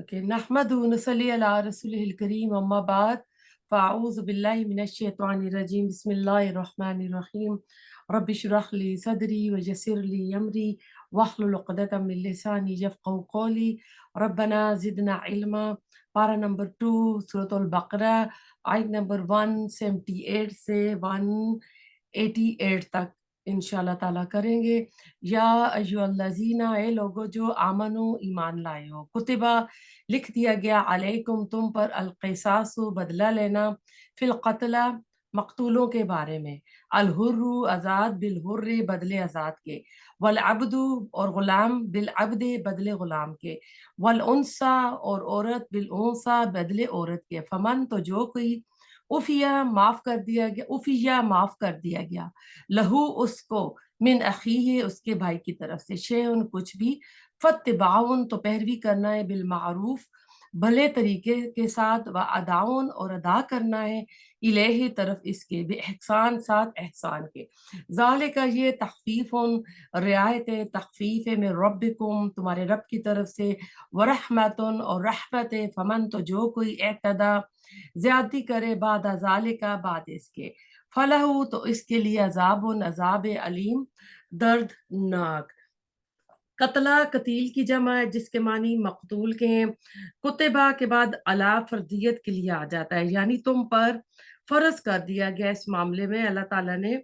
Okay नहमदु व नसल्ली अला रसूलिल करीम अम्मा बाद फ़अऊज़ु बिल्लाहि मिनश्शैतानिर रजीम बिस्मिल्लाहिर रहमानिर रहीम रब्बि इश्रह ली सदरी व यस्सिर ली अमरी वहलुल उक़दतम मिन लिसानी यफ़क़हू क़ौली रब्बना ज़िदना इल्मा। पारा नंबर 2 सूरतुल बक़रा आयत नंबर 178 से 188 तक इंशाल्लाह ताला करेंगे। या अय्युहल्लज़ीना, ए लोगो जो आमनु ईमान लाए हो, कुतिबा लिख दिया गया, अलैकुम तुम पर, अलक़िसासु बदला लेना, फिल क़त्ला मक़तूलों के बारे में, अल हुर्रु आज़ाद बिल हुर्रे बदले आज़ाद के, वल अब्दु और ग़ुलाम बिल अब्दे बदले ग़ुलाम के, वल उन्सा और औरत बिल उन्सा बदले औरत के, फमन तो जो कोई उफ़िया माफ़ कर दिया गया लहू उसको मिन अखीही उसके भाई की तरफ से शेउन कुछ भी, फत्तिबाउन तो पैरवी करना है, बिल मारूफ भले तरीके के साथ, व अदाउन और अदा करना है, इलेही तरफ इसके, बे एहसान साथ एहसान के, ज़ालिका ये तख़फ़ीफ़ुन रियायत तख़फ़ीफ़ में रब्बिकुम तुम्हारे रब की तरफ से, व रहमतुन और रहमत, फमन तो जो कोई एतदा ज्यादती करे, बाद ज़ालिका बाद इसके, फलहू तो इसके लिए अज़ाबुन अज़ाब अलीम दर्दनाक। कतला कतील की जमा है जिसके मानी मकतूल के हैं। कुतिबा के बाद अला फर्जियत के लिए आ जाता है, यानी तुम पर फर्ज कर दिया गया इस मामले में अल्लाह ताला ने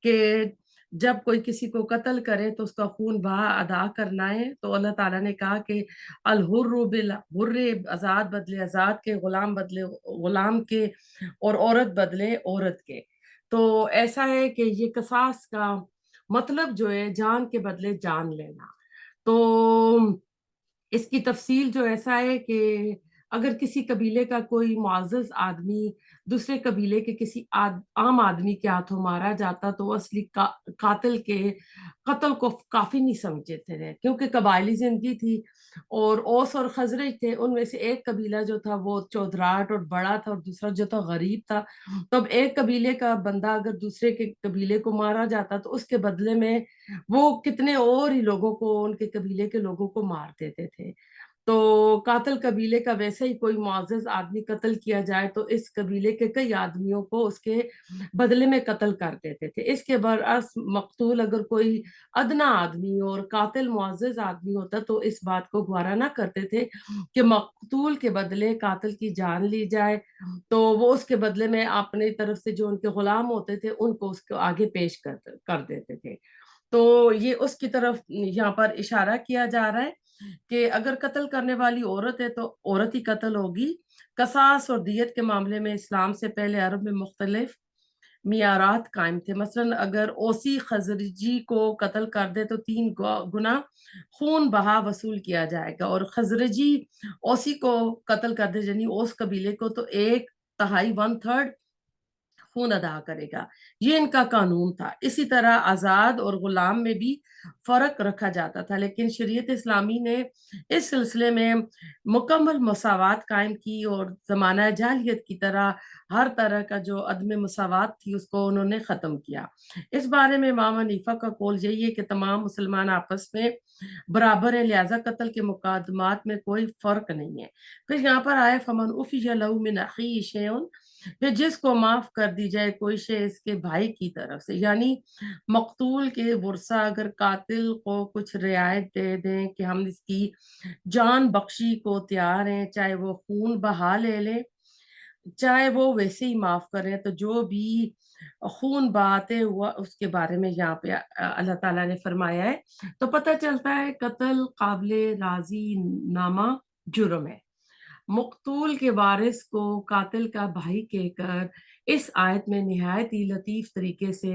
कि जब कोई किसी को कत्ल करे तो उसका खून बहा अदा करना है। तो अल्लाह ताला ने कहा कि अल हुर्रु बिल हुर्रे, आज़ाद बदले आज़ाद के, गुलाम बदले गुलाम के, और औरत बदले औरत के। तो ऐसा है कि ये कसास का मतलब जो है जान के बदले जान लेना। तो इसकी तफसील जो ऐसा है कि अगर किसी कबीले का कोई मुअज़्ज़ज़ आदमी दूसरे कबीले के किसी आम आदमी के हाथों मारा जाता तो वो असली कातिल के कत्ल को काफी नहीं समझते थे, क्योंकि कबायली जिंदगी थी और औस और खजरज थे। उनमें से एक कबीला जो था वो चौधराट और बड़ा था और दूसरा जो था गरीब था। तो अब एक कबीले का बंदा अगर दूसरे के कबीले को मारा जाता तो उसके बदले में वो कितने और ही लोगों को, उनके कबीले के लोगों को मार देते थे। तो कातिल कबीले का वैसे ही कोई मुअज़्ज़ज़ आदमी कत्ल किया जाए तो इस कबीले के कई आदमियों को उसके बदले में कत्ल कर देते थे। इसके बरअक्स मकतूल अगर कोई अदना आदमी और कातिल मुअज़्ज़ज़ आदमी होता तो इस बात को गवारा ना करते थे कि मकतूल के बदले कातिल की जान ली जाए। तो वो उसके बदले में अपनी तरफ से जो उनके गुलाम होते थे उनको उसको आगे पेश कर देते थे। तो ये उसकी तरफ यहाँ पर इशारा किया जा रहा है कि अगर कत्ल करने वाली औरत है तो औरत ही कत्ल होगी। कसास और दियत के मामले में इस्लाम से पहले अरब में मुख्तलिफ मियारात कायम थे। मसलन अगर ओसी खजरजी को कत्ल कर दे तो 3 गुना खून बहा वसूल किया जाएगा, और खजरजी ओसी को कत्ल कर दे यानी ओस कबीले को तो 1/3 1/3 खून अदा करेगा। ये इनका कानून था। इसी तरह आज़ाद और गुलाम में भी फ़र्क रखा जाता था, लेकिन शरीयत इस्लामी ने इस सिलसिले में मुकम्मल मसावात कायम की और ज़माना जाहिलियत की तरह हर तरह का जो अदम मसावात थी उसको उन्होंने ख़त्म किया। इस बारे में इमाम हनीफा का कौल यही है कि तमाम मुसलमान आपस में बराबर है, लिहाजा कत्ल के मुकदमात में कोई फ़र्क नहीं है। फिर यहाँ पर आया फमन उफ़िया लहू मिन अख़ीही शैउन, फिर जिसको माफ कर दी जाए कोई शे इसके भाई की तरफ से, यानी मकतूल के वर्सा अगर कातिल को कुछ रियायत दे दें कि हम इसकी जान बख्शी को तैयार हैं, चाहे वो खून बहा ले ले, चाहे वो वैसे ही माफ करें, तो जो भी खून बहाते हुआ उसके बारे में यहाँ पे अल्लाह ताला ने फरमाया है। तो पता चलता है कत्ल काबिले राजी नामा जुर्म है। मकतूल के वारिस को कातिल का भाई कहकर इस आयत में निहायत ही लतीफ तरीके से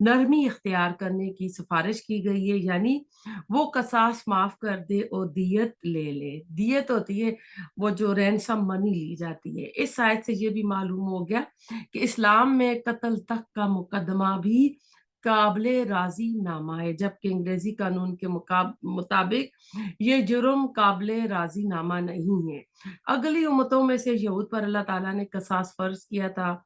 नरमी इख्तियार करने की सिफारिश की गई है, यानी वो कसास माफ कर दे और दियत ले ले। दियत होती है वो जो रैनसम मनी ली जाती है। इस आयत से ये भी मालूम हो गया कि इस्लाम में कत्ल तक का मुकदमा भी काबिले राजी नामा है, जबकि अंग्रेजी कानून के मुताबिक ये जुर्म काबिले राजी नामा नहीं है। अगली उम्मतों में से यहूद पर अल्लाह ताला ने कसास फर्ज किया था।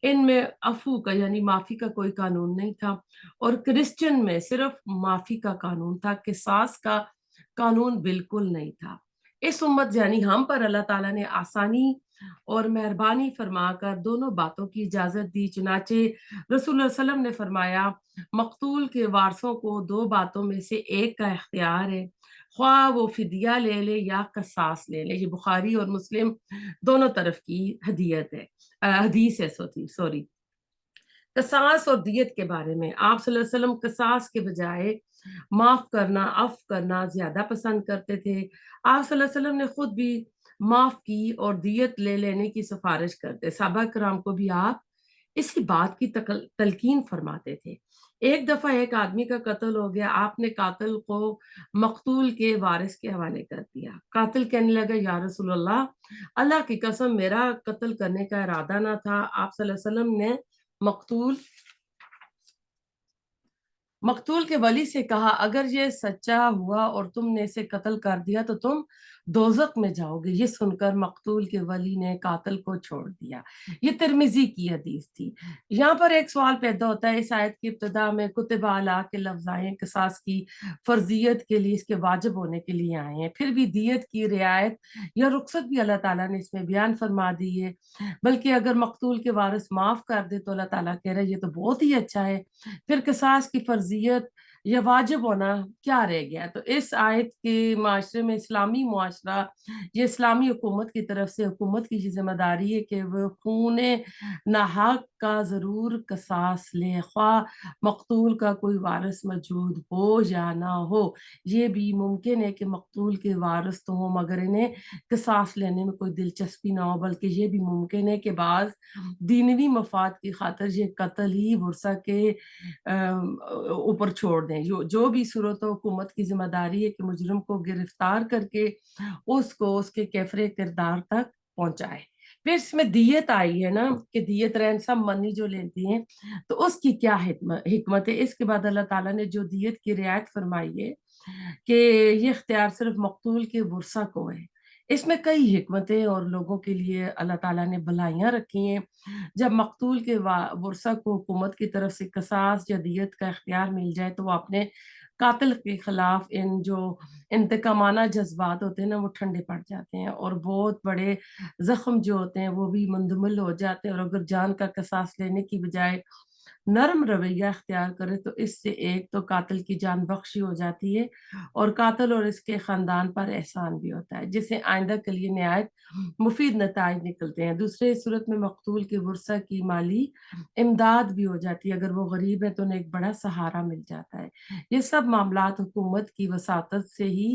इनमें अफू का यानी माफी का कोई कानून नहीं था, और क्रिश्चियन में सिर्फ माफी का कानून था, किसास का कानून बिल्कुल नहीं था। इस उम्मत यानी हम पर अल्लाह ताला ने आसानी और मेहरबानी फरमाकर दोनों बातों की इजाजत दी। चुनाचे रसूल सल्लम ने फरमाया, मकतूल के वारसों को दो बातों में से एक का इख्तियार है, ख्वाह वो फिदिया ले ले या कसास ले ले। ये बुखारी और मुस्लिम दोनों तरफ की हदीयत है, हदीस है, सॉरी। कसास और दियत के बारे में आप सल्लल्लाहु अलैहि वसल्लम कसास के बजाय माफ करना, अफ करना ज्यादा पसंद करते थे। आप सल्लल्लाहु अलैहि वसल्लम ने खुद भी माफ की और दियत ले लेने की सिफारिश करते। सहाबा कराम को भी आप इसी बात की तलकीन फरमाते थे। एक दफा एक आदमी का कत्ल हो गया, आपने कातिल को मकतूल के वारिस के हवाले कर दिया। कातिल कहने लगा, या रसूल अल्लाह की कसम मेरा कत्ल करने का इरादा ना था। आप सल्लल्लाहु अलैहि वसल्लम ने मकतूल मकतूल के वली से कहा, अगर ये सच्चा हुआ और तुमने इसे कत्ल कर दिया तो तुम दोजक में जाओगे। ये सुनकर मकतूल के वली ने कातिल को छोड़ दिया। ये तिरमिजी की हदीस थी। यहाँ पर एक सवाल पैदा होता है, इस आयत की इब्तिदा में कुतिबा अला के लफ्ज आए हैं, किसास की फर्जियत के लिए, इसके वाजिब होने के लिए आए हैं। फिर भी दियत की रियायत या रुखसत भी अल्लाह ताला ने इसमें बयान फरमा दी है। बल्कि अगर मकतूल के वारिस माफ कर दे तो अल्लाह ताला कह रहे हैं ये तो बहुत ही अच्छा है, फिर किसास की फर्जियत या वाजिब होना क्या रह गया। तो इस आयत के माशरे में इस्लामी मुआशरा, ये इस्लामी हुकूमत की तरफ से हुकूमत की जिम्मेदारी है कि वो खून नाहक का जरूर कसास ले, ख्वाह मकतूल का कोई वारिस मौजूद हो या ना हो। ये भी मुमकिन है कि मकतूल के वारिस तो हो मगर इन्हें कसास लेने में कोई दिलचस्पी ना हो, बल्कि ये भी मुमकिन है कि बाज दीनवी मफाद की खातर ये कत्ल ही वर्सा के ऊपर छोड़ दें। जो भी सूरत हो, हुकूमत की जिम्मेदारी है कि मुजरिम को गिरफ्तार करके उसको उसके कैफरे किरदार तक पहुंचाए। फिर इसमें दियत आई है ना, कि दियत रैनसम मनी जो लेती हैं, तो उसकी क्या हिकमत है। इसके बाद अल्लाह ताला ने जो दियत की रियायत फरमाई है कि ये इख्तियार सिर्फ मकतूल के वर्सा को है। इसमें कई हिकमतें और लोगों के लिए अल्लाह ताला ने भलाइयाँ रखी हैं। जब मकतूल के वर्सा को हुकूमत की तरफ से कसास या दियत का इख्तियार मिल जाए तो वो अपने कातिल के खिलाफ इन जो इंतकामाना जज्बात होते हैं ना, वो ठंडे पड़ जाते हैं और बहुत बड़े जख्म जो होते हैं वो भी मुंदमिल हो जाते हैं। और अगर जान का कसास लेने की बजाय नरम रवैया अख्तियार करे तो इससे एक तो कातिल की जान बख्शी हो जाती है और कातिल और इसके खानदान पर एहसान भी होता है, जिससे आइंदा के लिए नहायत मुफीद नताइज निकलते हैं। दूसरे सूरत में मकतूल के वर्सा की माली इमदाद भी हो जाती है। अगर वो गरीब है तो उन्हें एक बड़ा सहारा मिल जाता है। ये सब मामलात हुकूमत की वसातत से ही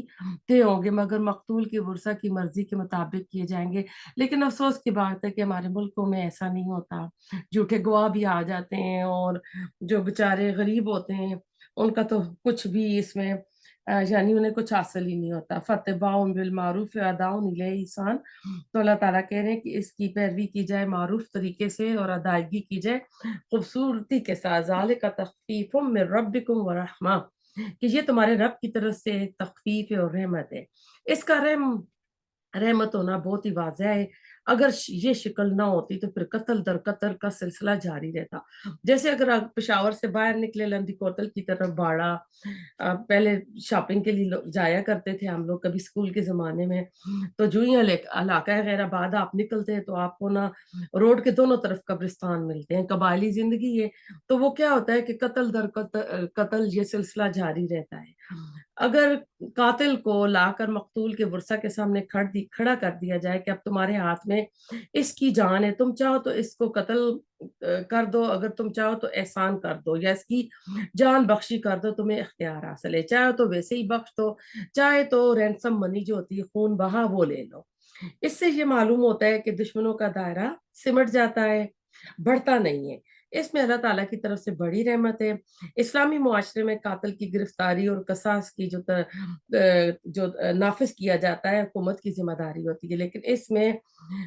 तय होंगे मगर मकतूल की वर्सा की मर्जी के मुताबिक किए जाएंगे। लेकिन अफसोस की बात है कि हमारे मुल्कों में ऐसा नहीं होता। झूठे गवाह भी आ जाते हैं और जो बेचारे गरीब होते हैं उनका तो कुछ भी इसमें यानी उन्हें कुछ हासिल ही नहीं होता। फतबाउन बिल मारूफ अदाउन इलैहि ihsan। तो अल्लाह ताला कह रहे हैं कि इसकी पैरवी की जाए मारूफ तरीके से और अदायगी की जाए खूबसूरती के साथ। ज़ालिका तख़फ़ीफ़ुम मिन रब्बिकुम व रहमा, कि ये तुम्हारे रब की तरफ से एक तख़फ़ीफ़ है और रहमत है। इसका रहमत होना बहुत ही वाज़ेह है। अगर ये शिक्ल ना होती तो फिर कत्ल दर कत्ल का सिलसिला जारी रहता। जैसे अगर आप पेशावर से बाहर निकले लंदी कोतल की तरफ बाड़ा, पहले शॉपिंग के लिए जाया करते थे हम लोग कभी स्कूल के ज़माने में, तो जो ही इलाका गैराबाद आप निकलते हैं तो आपको ना रोड के दोनों तरफ कब्रिस्तान मिलते हैं। कबायली ज़िंदगी है, तो वो क्या होता है कि कत्ल दर कत्ल ये सिलसिला जारी रहता है। अगर कातिल को लाकर मकतूल के वर्सा के सामने खड़ा कर दिया जाए कि अब तुम्हारे हाथ में इसकी जान है, तुम चाहो तो इसको कत्ल कर दो, अगर तुम चाहो तो एहसान कर दो या इसकी जान बख्शी कर दो, तुम्हें इख्तियार हासिल है। चाहे तो वैसे ही बख्श दो, चाहे तो रैंसम मनी जो होती है खून बहा वो ले लो। इससे ये मालूम होता है कि दुश्मनों का दायरा सिमट जाता है, बढ़ता नहीं है। इसमें अल्लाह ताला की तरफ से बड़ी रहमत है। इस्लामी मुआशरे में कातिल की गिरफ्तारी और कसास की जो नाफिज किया जाता है हुकूमत की जिम्मेदारी होती है, लेकिन इसमें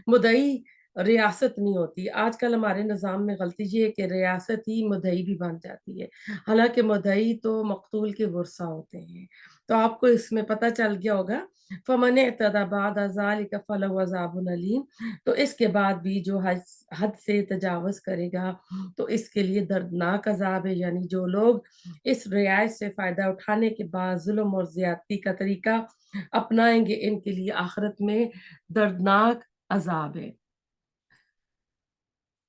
मुद्दई रियासत नहीं होती। आजकल हमारे निज़ाम में गलती ये है कि रियासत ही मुद्दई भी बन जाती है, हालांकि मुद्दई तो मकतूल के वर्सा होते हैं। تو آپ کو اس میں پتہ چل گیا ہوگا فمن اعتدی بعد ذلک فلہ عذاب علیم، تو اس کے بعد بھی جو حد سے تجاوز کرے گا تو اس کے لیے دردناک عذاب ہے، یعنی جو لوگ اس رعایت سے فائدہ اٹھانے کے بعد ظلم اور زیادتی کا طریقہ اپنائیں گے ان کے لیے آخرت میں دردناک عذاب ہے۔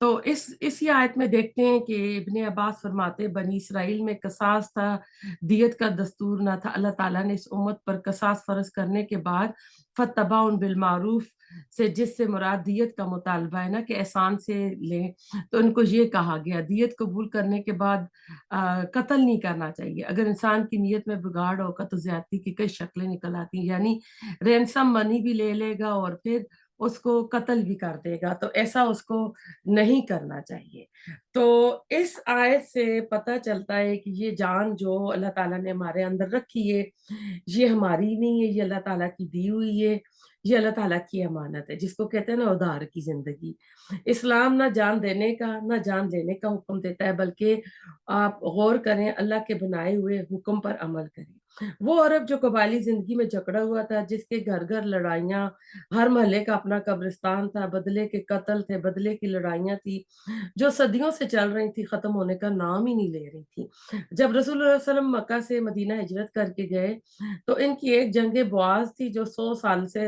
تو اسی آیت میں دیکھتے ہیں کہ ابن عباس فرماتے بنی اسرائیل میں قصاص تھا، دیت کا دستور نہ تھا۔ اللہ تعالیٰ نے اس امت پر قصاص فرض کرنے کے بعد فتباع بالمعروف سے، جس سے مراد دیت کا مطالبہ ہے نا کہ احسان سے لیں، تو ان کو یہ کہا گیا دیت قبول کرنے کے بعد قتل نہیں کرنا چاہیے۔ اگر انسان کی نیت میں بگاڑ ہوگا تو زیادتی کی کئی شکلیں نکل آتی ہیں، یعنی رینسم منی بھی لے لے گا اور پھر اس کو قتل بھی کر دے گا، تو ایسا اس کو نہیں کرنا چاہیے۔ تو اس آیت سے پتہ چلتا ہے کہ یہ جان جو اللہ تعالیٰ نے ہمارے اندر رکھی ہے یہ ہماری نہیں ہے، یہ اللہ تعالیٰ کی دی ہوئی ہے، یہ اللہ تعالیٰ کی امانت ہے، جس کو کہتے ہیں نا ادھار کی زندگی۔ اسلام نہ جان دینے کا نہ جان لینے کا حکم دیتا ہے، بلکہ آپ غور کریں اللہ کے بنائے ہوئے حکم پر عمل کریں۔ وہ عرب جو قبائلی زندگی میں جکڑا ہوا تھا، جس کے گھر گھر لڑائیاں، ہر محلے کا اپنا قبرستان تھا، بدلے کے قتل تھے، بدلے کی لڑائیاں تھی جو صدیوں سے چل رہی تھی، ختم ہونے کا نام ہی نہیں لے رہی تھی۔ جب رسول اللہ علیہ وسلم مکہ سے مدینہ ہجرت کر کے گئے تو ان کی ایک جنگ بعاز تھی جو 100 سال سے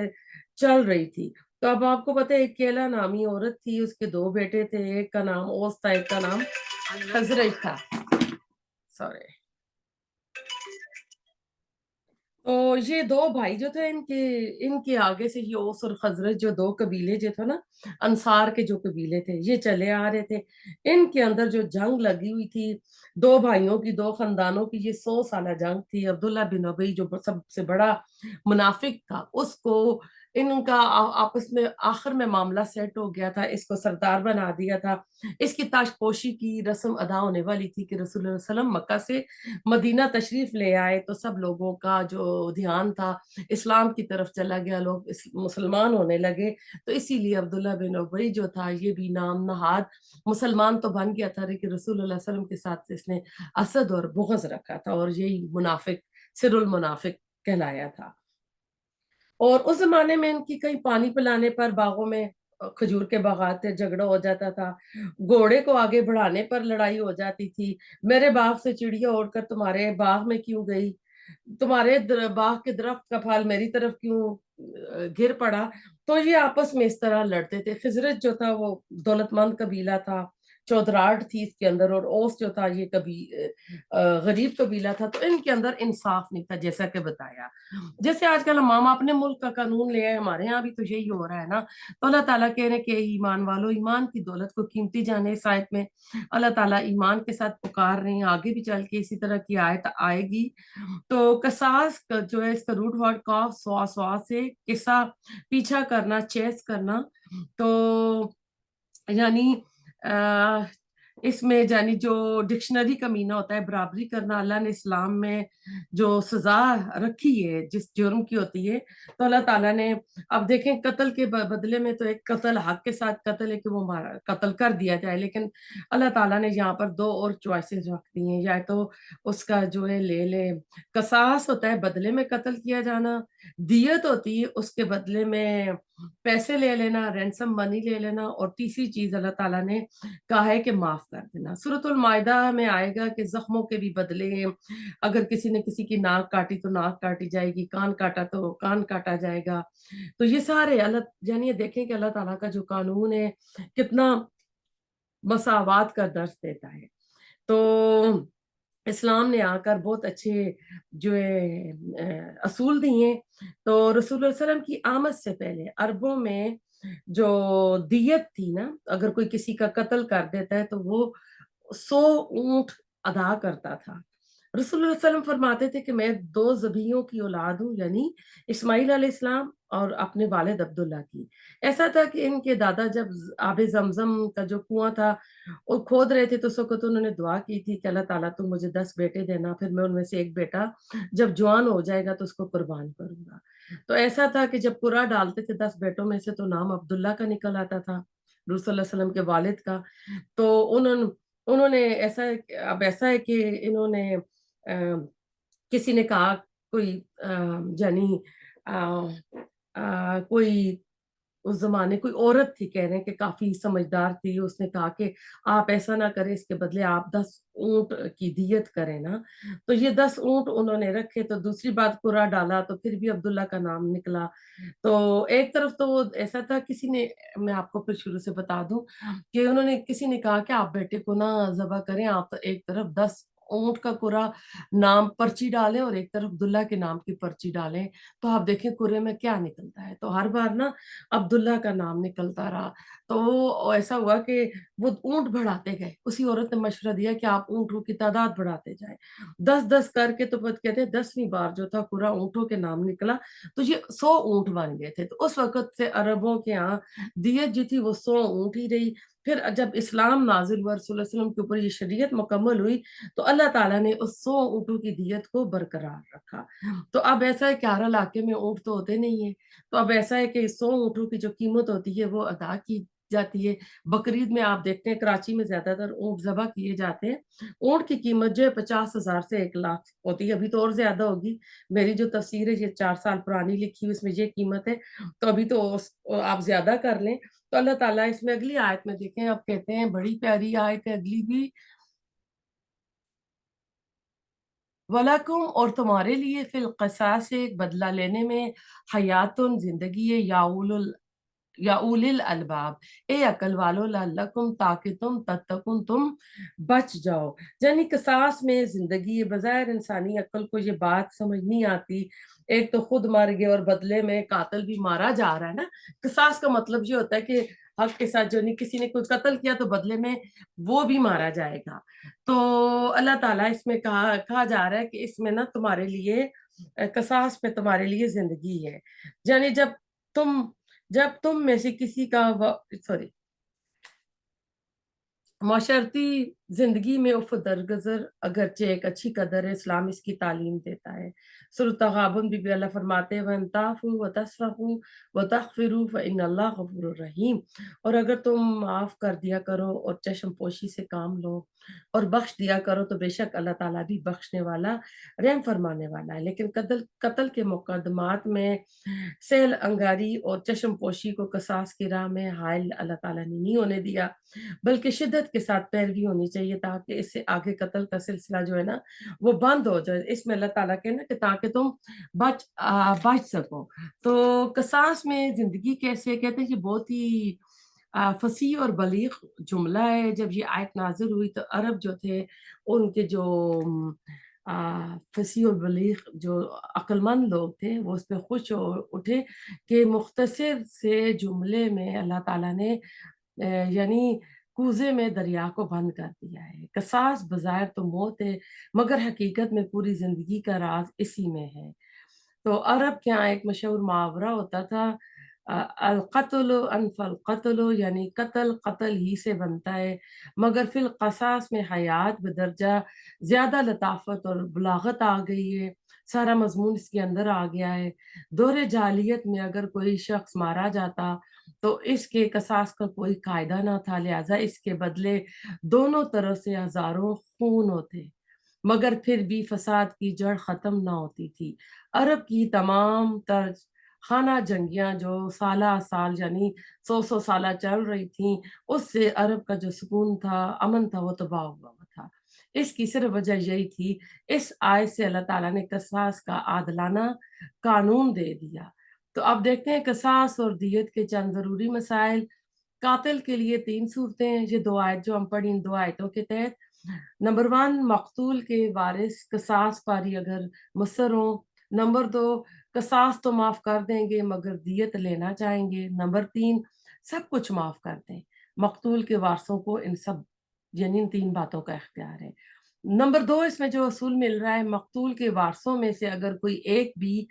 چل رہی تھی۔ تو اب آپ کو پتہ ہے ایک کیلا نامی عورت تھی، اس کے 2 بیٹے تھے، ایک کا نام اوس تھا، ایک کا نام خزرج تھا۔ سوری۔ تو یہ 2 بھائی جو تھے ان کے آگے سے یہ اوس اور خزرج جو 2 قبیلے جو تھے نا، انصار کے جو قبیلے تھے، یہ چلے آ رہے تھے۔ ان کے اندر جو جنگ لگی ہوئی تھی 2 بھائیوں کی، 2 خاندانوں کی، یہ 100 سالہ جنگ تھی۔ عبداللہ بن ابی جو سب سے بڑا منافق تھا، اس کو ان کا آپس میں آخر میں معاملہ سیٹ ہو گیا تھا، اس کو سردار بنا دیا تھا۔ اس کی تاش پوشی کی رسم ادا ہونے والی تھی کہ رسول اللہ صلی اللہ علیہ وسلم مکہ سے مدینہ تشریف لے آئے تو سب لوگوں کا جو دھیان تھا اسلام کی طرف چلا گیا، لوگ مسلمان ہونے لگے۔ تو اسی لیے عبداللہ بن ابی جو تھا یہ بھی نام نہاد مسلمان تو بن گیا تھا، لیکن رسول اللہ صلی اللہ علیہ وسلم کے ساتھ اس نے حسد اور بغض رکھا تھا، اور یہی منافق، سر المنافق کہلایا تھا۔ اور اس زمانے میں ان کی کہیں پانی پلانے پر باغوں میں کھجور کے باغات تھے، جھگڑا ہو جاتا تھا، گھوڑے کو آگے بڑھانے پر لڑائی ہو جاتی تھی، میرے باغ سے چڑیا اڑ کر تمہارے باغ میں کیوں گئی، تمہارے باغ کے درخت کا پھل میری طرف کیوں گر پڑا۔ تو یہ آپس میں اس طرح لڑتے تھے۔ خزرج جو تھا وہ دولت مند قبیلہ تھا، چودراہٹ تھی اس کے اندر، اور اوس جو تھا یہ کبھی غریب قبیلہ تھا۔ تو ان کے اندر انصاف نہیں تھا، جیسا کہ بتایا۔ جیسے آج کل ہم اپنے ملک کا قانون لے آئے، ہمارے یہاں بھی تو یہی ہو رہا ہے نا۔ تو اللہ تعالیٰ کہہ رہے کہ ایمان والو، ایمان کی دولت کو قیمتی جانے۔ اس آیت میں اللہ تعالیٰ ایمان کے ساتھ پکار رہے ہیں، آگے بھی چل کے اسی طرح کی آیت آئے گی۔ تو قصاص جو ہے اس کا روٹ ورڈ کا سوا سے قصہ پیچھا کرنا، چیس کرنا، تو یعنی اس میں یعنی جو ڈکشنری کا مینہ ہوتا ہے برابری کرنا۔ اللہ نے اسلام میں جو سزا رکھی ہے جس جرم کی ہوتی ہے، تو اللہ تعالیٰ نے اب دیکھیں قتل کے بدلے میں تو ایک قتل حق کے ساتھ قتل ہے کہ وہ قتل کر دیا جائے، لیکن اللہ تعالیٰ نے یہاں پر 2 اور چوائسز رکھ دی ہیں، یا تو اس کا جو ہے لے لے، قصاص ہوتا ہے بدلے میں قتل کیا جانا، دیت ہوتی ہے اس کے بدلے میں پیسے لے لینا، رینسم منی لے لینا، اور تیسری چیز اللہ تعالیٰ نے کہا ہے کہ معاف کر دینا۔ سورۃ المائدہ میں آئے گا کہ زخموں کے بھی بدلے ہیں، اگر کسی نے کسی کی ناک کاٹی تو ناک کاٹی جائے گی، کان کاٹا تو کان کاٹا جائے گا۔ تو یہ سارے اللہ، یعنی یہ دیکھیں کہ اللہ تعالیٰ کا جو قانون ہے کتنا مساوات کا درس دیتا ہے۔ تو اسلام نے آ کر بہت اچھے جو ہے اصول دیے ہیں۔ تو رسول اللہ علیہ وسلم کی آمد سے پہلے عربوں میں جو دیت تھی نا، اگر کوئی کسی کا قتل کر دیتا ہے تو وہ 100 اونٹ ادا کرتا تھا۔ رسول اللہ علیہ وسلم فرماتے تھے کہ میں 2 ذبیحوں کی اولاد ہوں، یعنی اسماعیل علیہ السلام اور اپنے والد عبداللہ کی۔ ایسا تھا کہ ان کے دادا جب آب زمزم کا جو کنواں تھا وہ کھود رہے تھے تو اس وقت انہوں نے دعا کی تھی کہ اللہ تعالیٰ تو مجھے 10 بیٹے دینا، پھر میں ان میں سے ایک بیٹا جب جوان ہو جائے گا تو اس کو قربان کروں گا۔ تو ایسا تھا کہ جب قرعہ ڈالتے تھے 10 بیٹوں میں سے تو نام عبداللہ کا نکل آتا تھا، رسول اللہ علیہ وسلم کے والد کا۔ تو انہوں نے ایسا ہے کہ انہوں نے کسی نے کہا कोई यानी कोई उस ज़माने कोई औरत थी, कह रहे हैं कि काफ़ी समझदार थी, उसने कहा कि आप ऐसा ना करें, इसके बदले आप 10 ऊँट की दियत करें ना। तो ये 10 ऊँट उन्होंने रखे, तो दूसरी बार कुरा डाला तो फिर भी अब्दुल्ला का नाम निकला। तो एक तरफ तो वो ऐसा था, किसी ने, मैं आपको फिर शुरू से बता दूँ कि उन्होंने, किसी ने कहा कि आप बेटे को ना ज़ब्ह करें, आप तो एक तरफ 10 ऊँट का कुरा नाम पर्ची डालें और एक तरफ अब्दुल्ला के नाम की पर्ची डालें, तो आप देखें कुरे में क्या निकलता है। तो हर बार ना अब्दुल्ला का नाम निकलता रहा। तो वो ऐसा हुआ कि वो ऊँट बढ़ाते गए। उसी औरत ने मशवरा दिया कि आप ऊँटों की तादाद बढ़ाते जाएँ। 10-10 करके, तो बस कहते हैं 10वीं बार जो था पूरा ऊँटों के नाम निकला, तो ये 100 ऊँट बन गए थे। तो उस वक़्त से अरबों के यहाँ दियत जो थी वो 100 ऊँट ही रही। फिर जब इस्लाम नाज़िल हुआ, रसूल सल्लल्लाहु अलैहि वसल्लम के ऊपर ये शरीयत मुकम्मल हुई, तो अल्लाह ताला ने उस 100 ऊँटों की दियत को बरकरार रखा। तो अब ऐसा है कि हर इलाके में ऊँट तो होते नहीं हैं। तो अब ऐसा है कि 100 ऊँटों की जो कीमत होती है वो अदा की जाती है। बकरीद में आप देखते हैं कराची में ज़्यादातर ऊँट ज़ब्ह किए जाते हैं। ऊँट की कीमत जो है 50,000 से 1 लाख होती है, अभी तो और ज़्यादा होगी। मेरी जो तफसीर है ये 4 साल पुरानी लिखी हुई, उसमें ये कीमत है। तो अभी तो आप ज़्यादा कर लें। तो अल्लाह ताला इसमें अगली आयत में देखें, अब कहते हैं बड़ी प्यारी आयत है अगली भी, वलकुम, और तुम्हारे लिए फिल क़सास एक बदला लेने में हयातुन, ज़िंदगी है, या उलिल अलबाब, ए अकल वालो, लअल्लकुम, ताकि तुम तत्तकुन, तुम बच जाओ। यानी किसास में जिंदगी है। बज़ाहिर इंसानी अक्ल को ये बात समझ नहीं आती। एक तो खुद मर गए और बदले में कातिल भी मारा जा रहा है ना। किसास का मतलब ये होता है कि हक के साथ, जो नहीं, किसी ने कुछ कत्ल किया तो बदले में वो भी मारा जाएगा। तो अल्लाह ताला इसमें कहा कहा जा रहा है कि इसमें ना तुम्हारे लिए किसास में तुम्हारे लिए जिंदगी है। यानी तुम जब तुम में से किसी का सॉरी, माशरती जिंदगी में उफ़ दरगज़र अगरचे एक अच्छी कदर है, इस्लाम इसकी तालीम देता है। सूरत तगाबुन भी अल्लाह फरमाते हैं, वन ताफ़ू व तस्फ़हू व तग़फ़िरू फ़इन्नल्लाह गफ़ूरुर रहीम। और अगर तुम माफ़ कर दिया करो और चश्म पोशी से काम लो और बख्श दिया करो, तो बेशक अल्लाह ताला भी बख्शने वाला, रहम फरमाने वाला है। लेकिन कत्ल कत्ल के मुकदमात में सेल अंगारी और चश्म पोशी को कसास की राह में हायल अल्लाह ताला ने नहीं होने दिया, बल्कि शिद्दत के साथ पैरवी होनी चाहिए, ताकि इससे आगे कत्ल का सिलसिला जो है ना वो बंद हो जाए। इसमें अल्लाह ताला के ना कि ताकि तुम बच सको। तो कसास में जिंदगी कैसे, कहते हैं कि बहुत ही फसीह और बलीग जुमला है। जब ये आयत नाज़िल हुई तो अरब जो थे, उनके जो फसीह और बलीग जो अक्लमंद लोग थे, वो उस पे खुश हो उठे कि मुख्तसर से जुमले में अल्लाह ताला ने यानी कूज़े में दरिया को बंद कर दिया है। कसास बज़ाहिर तो मौत है, मगर हकीकत में पूरी ज़िंदगी का राज़ इसी में है। तो अरब के यहाँ एक मशहूर मुहावरा होता था, अल क़त्लु अनफ़ल क़त्लु, यानी कत्ल कत्ल ही से बनता है, मगर फिल क़सास में हयात बदरजा ज़्यादा लताफ़त और बलागत आ गई है। सारा मज़मून इसके अंदर आ गया है। दौरे जाहिलियत में अगर कोई शख्स मारा जाता तो इसके कसास का कोई कायदा ना था, लिहाज़ा इसके बदले दोनों तरफ से हज़ारों खून होते। मगर फिर भी फसाद की जड़ खत्म ना होती थी। अरब की तमाम तर्ज खाना जंगियाँ जो साला साल यानी 100-100 साल चल रही थीं, उससे अरब का जो सुकून था, अमन था, वो तबाह हुआ हुआ था। इसकी सिर्फ वजह यही थी, इस आयत से अल्लाह ताला ने कसास का आदलाना कानून दे दिया। तो अब देखते हैं कसास और दियत के चंद ज़रूरी मसाइल। कातिल के लिए 3 सूरतें हैं, ये 2 आयत जो हम पढ़ी, इन 2 आयतों के तहत। नंबर 1, मक़तूल के वारिस कसास पारी अगर मुसर हों। नंबर 2, कसास तो माफ़ कर देंगे मगर दियत लेना चाहेंगे। नंबर 3, सब कुछ माफ़ कर दें। मक़तूल के वारसों को इन सब, यानी इन 3 बातों का इख्तियार है। नंबर 2, इसमें जो असूल मिल रहा है, मक़तूल के वारसों में से अगर कोई एक भी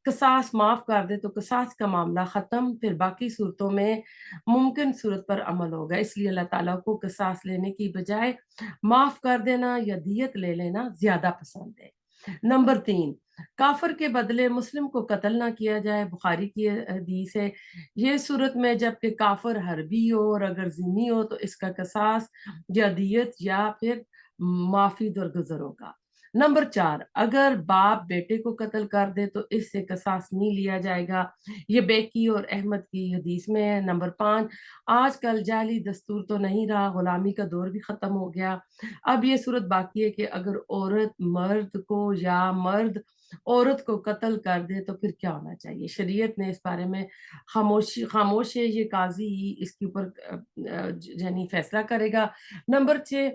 कसास माफ़ कर दे तो कसास का मामला ख़त्म, फिर बाकी सूरतों में मुमकिन सूरत पर अमल होगा। इसलिए अल्लाह ताला को कसास लेने की बजाय माफ़ कर देना या दियत ले लेना ज़्यादा पसंद है। नंबर 3, काफ़िर के बदले मुस्लिम को कत्ल ना किया जाए। बुखारी की हदीस है, ये सूरत में जबकि काफ़िर हर्बी हो और अगर ज़िम्मी हो तो इसका कसास या दियत या फिर माफ़ी दरगुज़र होगा। नंबर 4, अगर बाप बेटे को कत्ल कर दे तो इससे कसास नहीं लिया जाएगा। ये बेकी और अहमद की हदीस में है। नंबर 5, आजकल जाली दस्तूर तो नहीं रहा, गुलामी का दौर भी खत्म हो गया। अब ये सूरत बाकी है कि अगर औरत मर्द को या मर्द औरत को कत्ल कर दे तो फिर क्या होना चाहिए। शरीयत ने इस बारे में खामोश है, ये काजी इसके ऊपर यानी फैसला करेगा। नंबर 6,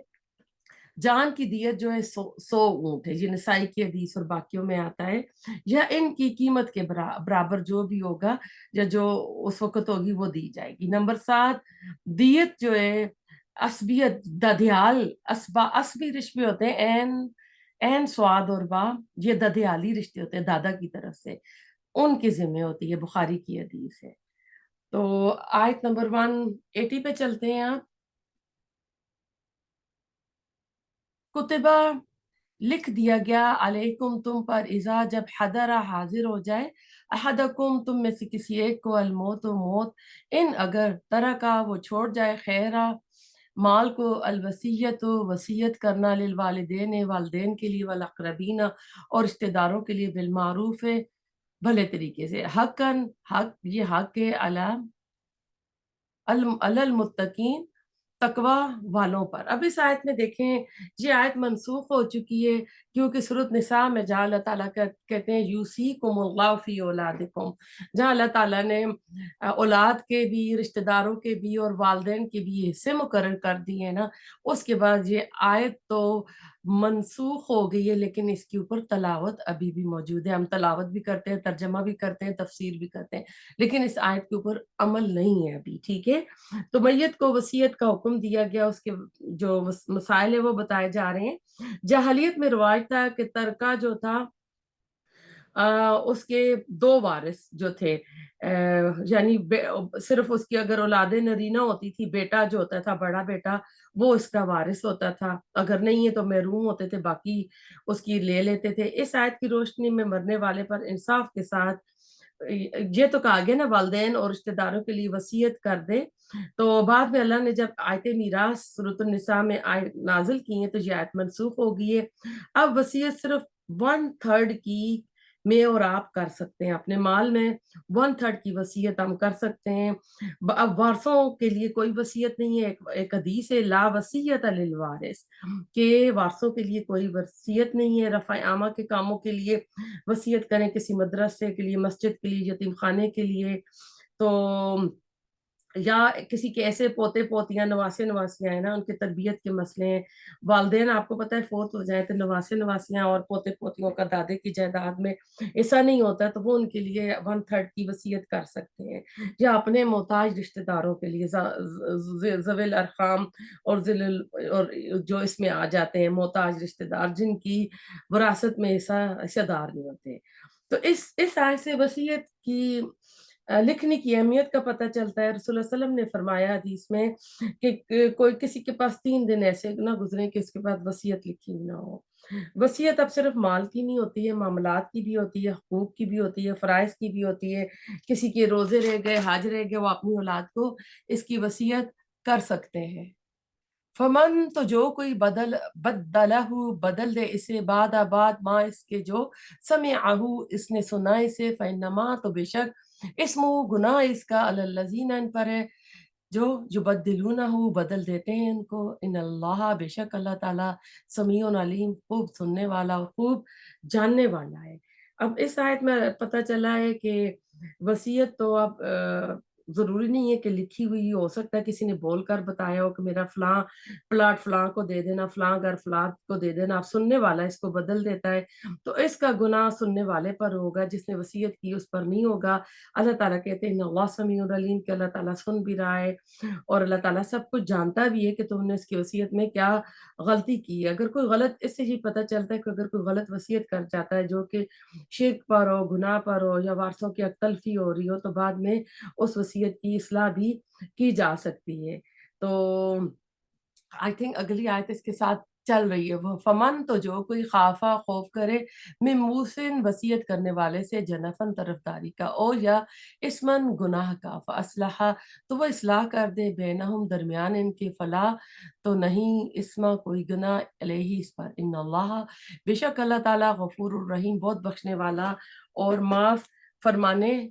जान की दियत जो है 100 ऊंट है, ये नसाई की हदीस और बाकियों में आता है। या इनकी कीमत के बराबर जो भी होगा या जो उस वक्त होगी वो दी जाएगी। नंबर 7, दियत जो है असबियत दधियाल असबी रिश्ते होते हैं, एन एन स्वाद और बा, ये दधियाली रिश्ते होते हैं दादा की तरफ से, उनके जिम्मे होती है। बुखारी की हदीस है। तो आयत नंबर 180 पे चलते हैं आप। कुतबा लिख दिया गया अलैकुम तुम पर, इज़ा जब हदरा हाजिर हो जाए, अहदकुम तुम में से किसी एक को अलमौत मौत, इन अगर तरह का वो छोड़ जाए खैरा माल को, अलवसीयत वसीयत करना, लिल वालिदैन वालदेन के लिए, वल अक़रबीना और रिश्तेदारों के लिए, बिल मारूफ है भले तरीके से, हक़न हक, ये हक है अला अलल मुत्तकीन तकवा वालों पर। अब इस आयत में देखें, ये आयत मनसूख हो चुकी है क्योंकि सूरत निसा में जहाँ अल्लाह ताला कहते हैं यूसीकुमुल्लाहु फी औलादिकुम, जहाँ अल्लाह ताला ने औलाद के भी, रिश्तेदारों के भी और वालदेन के भी हिस्से मुकर्रर कर दिए हैं ना, उसके बाद ये आयत तो मनसूख हो गई है, लेकिन इसके ऊपर तलावत अभी भी मौजूद है। हम तलावत भी करते हैं, तर्जमा भी करते हैं, तफसीर भी करते हैं, लेकिन इस आयत के ऊपर अमल नहीं है अभी। ठीक है, तो मैयत को वसीयत का हुक्म दिया गया, उसके जो मसाइल है वो बताए जा रहे हैं। जहालियत में रिवाज था कि तरका जो था उसके दो वारिस जो थे, यानी सिर्फ उसकी अगर औलादे नरीना होती थी, बेटा जो होता था बड़ा बेटा वो इसका वारिस होता था, अगर नहीं है तो महरूम होते थे, बाकी उसकी ले लेते थे। इस आयत की रोशनी में मरने वाले पर इंसाफ के साथ ये तो कहा गया ना, वालदेन और रिश्तेदारों के लिए वसीयत कर दे। तो बाद में अल्लाह ने जब आयत मीरास सूरत निसा में आयत नाजिल की है तो ये आयत मनसूख हो गई है। अब वसीयत सिर्फ 1/3 की मैं और आप कर सकते हैं, अपने माल में 1/3 की वसीयत हम कर सकते हैं। अब वारसों के लिए कोई वसीयत नहीं है। एक हदीस है, ला वसीयत लिल वारिस, के वारसों के लिए कोई वसीयत नहीं है। रफ़ा आमा के कामों के लिए वसीयत करें, किसी मदरसे के लिए, मस्जिद के लिए, यतीम खाने के लिए, तो या किसी के ऐसे पोते पोतियां नवासे नवासियां हैं ना, उनके तरबियत के मसले हैं, वालदेन आपको पता है फोत हो जाए तो नवासे नवासियां और पोते पोतियों का दादे की जायदाद में ऐसा नहीं होता, तो वो उनके लिए 1/3 की वसीयत कर सकते हैं। या अपने मोहताज रिश्तेदारों के लिए जविल अरहम और और जो इसमें आ जाते हैं मोहताज रिश्तेदार जिनकी विरासत में ऐसा हिस्सेदार नहीं होते। तो इस आय से वसीयत की लिखने की अहमियत का पता चलता है। रसूलुल्लाह सल्लल्लाहु अलैहि वसल्लम ने फरमाया हदीस में कि कोई किसी के पास 3 दिन ऐसे ना गुजरे कि उसके पास वसीयत लिखी ना हो। वसीयत अब सिर्फ माल की नहीं होती है, मामलात की भी होती है, हुकूक की भी होती है, फराइज की भी होती है। किसी के रोजे रह गए, हज रह गए, वो अपनी औलाद को इसकी वसीयत कर सकते हैं। फमन, तो जो कोई बदलहू बदल दे इसे, बाद आबाद माँ इसके जो समय आहू इसने सुना इसे, फैनमा तो बेशक इसमु गुनाह इसका अलल्लज़ीना इन पर है जो युबद्दिलूनहु बदल देते हैं इनको, इन अल्लाह बेशक अल्लाह ताला समीउन अलीम खूब सुनने वाला और खूब जानने वाला है। अब इस आयत में पता चला है कि वसीयत तो अब जरूरी नहीं है कि लिखी हुई हो सकता है किसी ने बोलकर बताया हो कि मेरा फलां प्लाट फलां को दे देना, फलां घर फलां को दे देना। अब सुनने वाला इसको बदल देता है तो इसका गुनाह सुनने वाले पर होगा, जिसने वसीयत की उस पर नहीं होगा। अल्लाह ताला कहते हैं अल्लाह समीउन अलीम, कि अल्लाह ताला सुन भी रहा है और अल्लाह ताला सब कुछ जानता भी है कि तुमने इसकी वसीयत में क्या गलती की है। अगर कोई गलत, इससे ही पता चलता है कि अगर कोई गलत वसीयत कर जाता है जो कि शिर्क पर हो, गुनाह पर हो या वारसों की अकतलफी हो रही हो, तो बाद में उस वसीयत की इस्लाह भी की जा सकती है। तो आई थिंक अगली आयत इसके साथ चल रही है वो। फमन तो जो कोई खाफा खौफ करे, मिन मूसिन वसीयत करने वाले से, जनफन तरफदारी का, ओ या इसमन गुनाह का, फअस्लहा तो वो इस्लाह कर दे, बैनहुम दरमियान इनके, फला तो नहीं इसमा कोई गुनाह अलैहि इस पर, इन्नल्लाह बेशक अल्लाह ताला गफूरुर रहीम बहुत बख्शने वाला और माफ फरमाने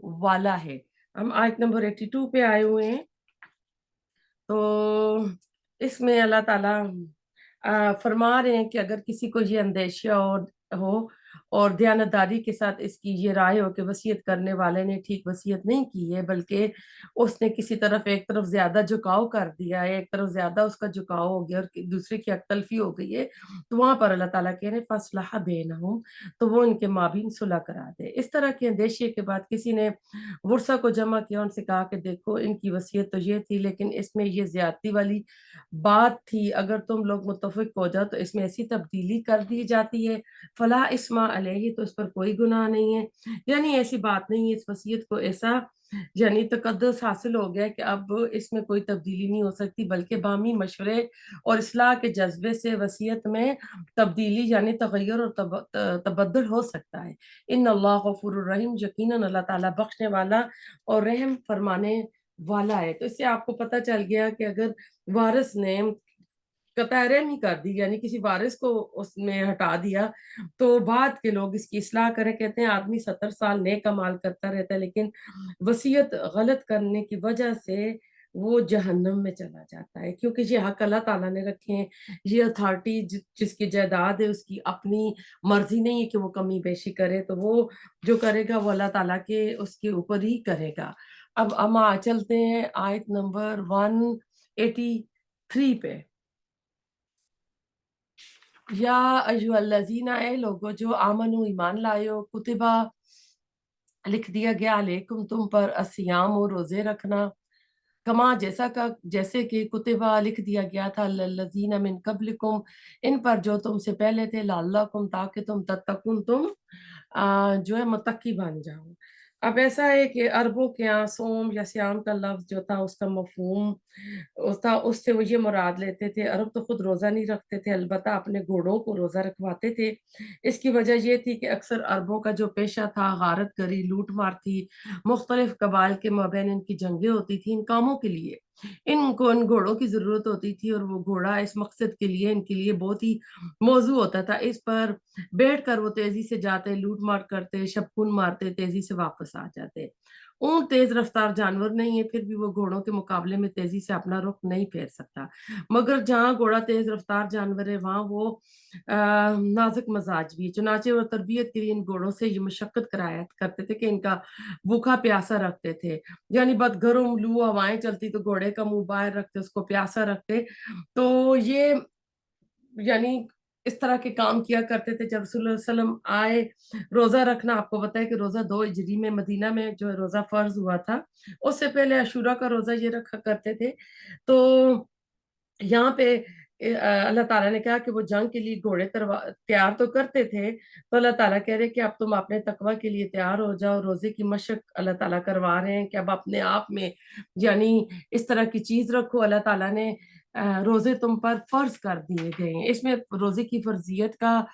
वाला है। हम आयत नंबर 82 पे आए हुए हैं। तो इसमें अल्लाह ताला फरमा रहे हैं कि अगर किसी को ये अंदेशा और हो और दयानतदारी के साथ इसकी ये राय हो कि वसीयत करने वाले ने ठीक वसीयत नहीं की है, बल्कि उसने किसी तरफ एक तरफ ज्यादा झुकाव कर दिया है, एक तरफ ज्यादा उसका झुकाव हो गया और दूसरे की अक्तलफी हो गई है, तो वहां पर अल्लाह ताला कह रहे हैं फसलहा बेनहुम, तो वो इनके माबीन सुलह करा दे। इस तरह के अंदेशे के बाद किसी ने वर्सा को जमा किया, उनसे कहा कि देखो इनकी वसीयत तो ये थी, लेकिन इसमें ये ज्यादती वाली बात थी, अगर तुम लोग मुत्तफिक हो जाओ तो इसमें ऐसी तब्दीली कर दी जाती है, फला इस्मा अलैहि तो इस पर कोई गुनाह नहीं है। यानी ऐसी बात नहीं है, इस वसीयत को ऐसा यानी तकद्दुस हासिल हो गया कि अब इसमें कोई तब्दीली नहीं हो सकती, बल्कि बामी मशवरे और इस्लाह के जज्बे से वसीयत में तब्दीली यानी तगय्युर और तबद्दुल हो सकता है। इन अल्लाह गफूरुर रहीम, यकीनन अल्लाह ताला बख्शने वाला और रहम फरमाने वाला है। तो इससे आपको पता चल गया कि अगर वारिस ने कतई रहमी कर दी, यानी किसी वारिस को उसमें हटा दिया, तो बाद के लोग इसकी इस्लाह करें। कहते हैं आदमी 70 साल नेक अमाल करता रहता है, लेकिन वसीयत गलत करने की वजह से वो जहन्नम में चला जाता है, क्योंकि ये हक अल्लाह ताला ने रखे हैं। ये अथॉरिटी जिसकी जायदाद है उसकी अपनी मर्जी नहीं है कि वो कमी बेशी करे, तो वो जो करेगा वो अल्लाह ताला के उसके ऊपर ही करेगा। अब हम चलते हैं आयत नंबर 183 पे। या अय्युहल्लज़ीना, ए लोगो जो आमनु ईमान लाए हो, कुतिबा लिख दिया गया अलैकुम तुम पर, अस्सियाम और रोजे रखना, कमा जैसा का जैसे कि कुतिबा लिख दिया गया था लल्लज़ीना मिन कब्लिकुम इन पर जो तुमसे पहले थे, लअल्लकुम ताकि तुम तत्तकुन तुम जो है मुत्तकी बन जाओ। अब ऐसा है कि अरबों के यहाँ सोम या श्याम का लफ्ज जो था उसका मफहूम था, उससे वो ये मुराद लेते थे। अरब तो खुद रोजा नहीं रखते थे, अलबत्ता अपने घोड़ों को रोजा रखवाते थे। इसकी वजह ये थी कि अक्सर अरबों का जो पेशा था गारत गरी, लूट मार थी, मुख्तलिफ कबाइल के माबैन इनकी जंगें होती थी। इन कामों के लिए इनको इन घोड़ों की जरूरत होती थी, और वो घोड़ा इस मकसद के लिए इनके लिए बहुत ही मौजू होता था। इस पर बैठ कर वो तेजी से जाते, लूट मार करते, शबकुन मारते, तेजी से वापस आ जाते। ऊंट तेज रफ्तार जानवर नहीं है, फिर भी वो घोड़ों के मुकाबले में तेजी से अपना रुख नहीं फेर सकता। मगर जहाँ घोड़ा तेज रफ्तार जानवर है, वहां वो नाजुक मजाज भी है। चुनाचे वो तरबियत के लिए इन घोड़ों से ये मशक्कत कराया करते थे कि इनका भूखा प्यासा रखते थे। यानी बदगरों लू हवाएं चलती तो घोड़े का मुंह बाहर रखते, उसको प्यासा रखते। तो ये यानी इस तरह के काम किया करते थे। जब रसूलुल्लाह सल्लल्लाहु अलैहि वसल्लम आए, रोजा रखना आपको पता है कि रोजा 2 हिजरी में मदीना में जो है रोजा फर्ज हुआ था। उससे पहले अशूरा का रोजा ये रखा करते थे। तो यहाँ पे अल्लाह ताला ने कहा कि वो जंग के लिए घोड़े तैयार तो करते थे, तो अल्लाह ताला कह रहे हैं कि अब तुम अपने तकवा के लिए तैयार हो जाओ। रोजे की मशक अल्लाह ताला करवा रहे हैं कि अब अपने आप में यानी इस तरह की चीज रखो। अल्लाह ताला ने रोजे तुम पर फर्ज कर दिए गए हैं। इसमें रोजे की फर्जियत का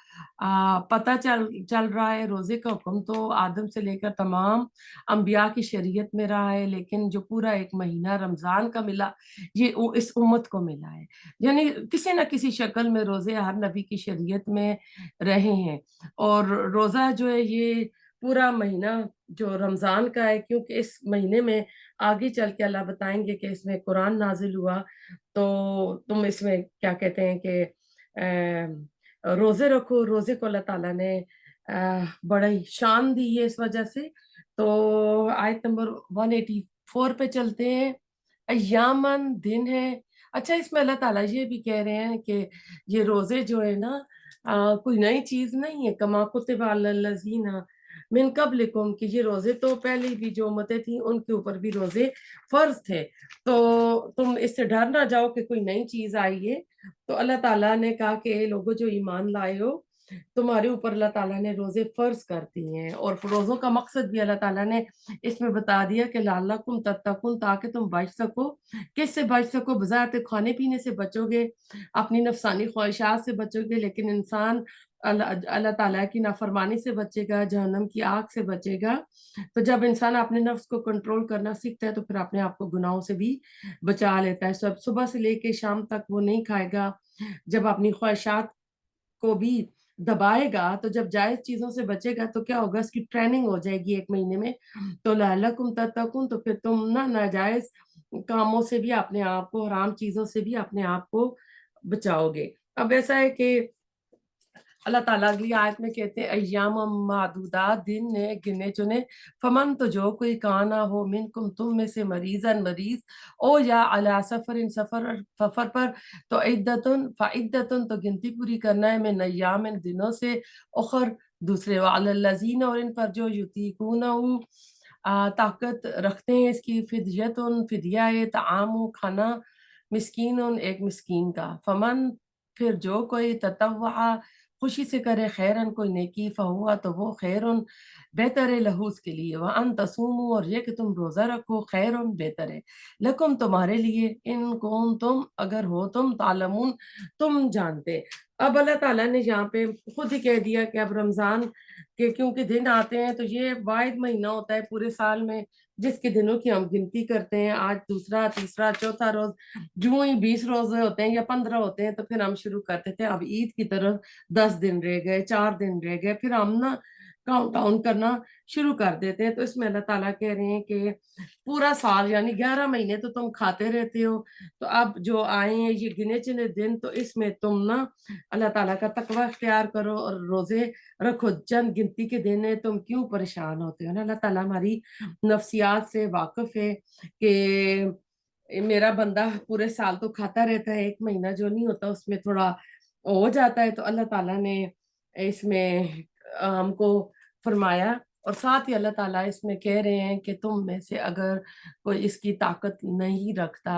पता चल चल रहा है। रोजे का हुक्म तो आदम से लेकर तमाम अंबिया की शरीयत में रहा है, लेकिन जो पूरा एक महीना रमजान का मिला, ये इस उम्मत को मिला है। यानी किसी न किसी शक्ल में रोजे हर नबी की शरीयत में रहे हैं। और रोजा जो है ये पूरा महीना जो रमजान का है, क्योंकि इस महीने में आगे चल के अल्लाह बताएंगे कि इसमें कुरान नाजिल हुआ, तो तुम इसमें क्या कहते हैं कि रोजे रखो। रोजे को अल्लाह ताला ने बड़ा ही शान दी है इस वजह से। तो आयत नंबर 184 पे चलते हैं। अय्यामन दिन है। अच्छा, इसमें अल्लाह ताला ये भी कह रहे हैं कि ये रोजे जो है ना कोई नई चीज नहीं है। कमा कुतिबा अलल लज़ीना मिन कब्लिकुम, कि ये रोजे तो पहले भी जो उम्मतें थी उनके ऊपर भी रोजे फर्ज थे। तो तुम इससे डर ना जाओ कि कोई नई चीज आई है। तो अल्लाह ताला ने कहा कि लोगों जो ईमान लाए हो, तुम्हारे ऊपर अल्लाह ताला ने रोज़े फ़र्ज़ कर दिए हैं और रोज़ों का मकसद भी अल्लाह ताला ने इसमें बता दिया कि लअल्लकुम तत्तकून, ताकि तुम बच सको। किससे बच सको? बज़ाहिर खाने-पीने से बचोगे, अपनी नफ़्सानी ख़्वाहिशात से बचोगे, लेकिन इंसान अल्लाह ताला की नाफ़रमानी से बचेगा, जहन्नम की आग से बचेगा। तो जब इंसान अपने नफ्स को कंट्रोल करना सीखता है, तो फिर अपने आप को गुनाहों से भी बचा लेता है। सुबह से लेके शाम तक वो नहीं खाएगा। जब अपनी ख्वाहिशात को भी दबाएगा, तो जब जायज़ चीज़ों से बचेगा तो क्या होगा, उसकी ट्रेनिंग हो जाएगी 1 महीने में। तो लअल्लकुम तत्तकून, तो फिर तुम ना नाजायज़ कामों से भी अपने आप को, हराम चीज़ों से भी अपने आप को बचाओगे। अब ऐसा है कि अल्लाह ताला अगली आयत में कहते हैं अय्यामम मादूदात, दिन ने गिने-चुने, फमन, तो जो कोई काना हो मिनकुम, तुम में से मरीज़न मरीज़, ओ या अला सफरिन, सफर पर, तो इद्दतुन तो गिनती पूरी करना है, मिन अय्यामिन दिनों से, उखर दूसरे, व अलल्लज़ीना, और इन पर जो युतीकूनहु ताकत रखते हैं इसकी, फिद्यतुन फिदिया है, तआमु खाना, मिस्कीनुन एक मिस्कीन का, फमन, फिर जो कोई ततव्वअ खुशी से करे, खैरन कोई नेकी, फ़हुआ, तो वो खैरुन बेहतर है, लहू उसके लिए, व अन तसूमू, और ये कि तुम रोज़ा रखो, खैरुन बेहतर है, लकुम तुम्हारे लिए, इन कुंतुम अगर हो तुम, तालमून तुम जानते। अब अल्लाह ताला ने यहाँ पे खुद ही कह दिया कि अब रमज़ान के क्योंकि दिन आते हैं, तो ये वाहिद महीना होता है पूरे साल में जिसके दिनों की हम गिनती करते हैं। आज दूसरा, तीसरा, चौथा रोज़, जूँ ही 20 रोज़े होते हैं या 15 होते हैं, तो फिर हम शुरू करते थे अब ईद की तरफ 10 दिन रह गए, 4 दिन रह गए, फिर हम ना काउंट डाउन करना शुरू कर देते हैं। तो इसमें अल्लाह ताला कह रहे हैं कि पूरा साल यानी 11 महीने तो तुम खाते रहते हो, तो अब जो आए हैं ये गिने-चुने दिन, तो इसमें तुम ना अल्लाह ताला का तकवा इख्तियार करो और रोज़े रखो। चंद गिनती के दिन है, तुम क्यों परेशान होते हो ना? अल्लाह ताला हमारी नफ्सियात से वाकिफ़ है कि मेरा बंदा पूरे साल तो खाता रहता है, 1 महीना जो नहीं होता उसमें थोड़ा हो जाता है, तो अल्लाह ताला ने इसमें हमको फरमाया और साथ ही अल्लाह ताला इसमें कह रहे हैं कि तुम में से अगर कोई इसकी ताकत नहीं रखता,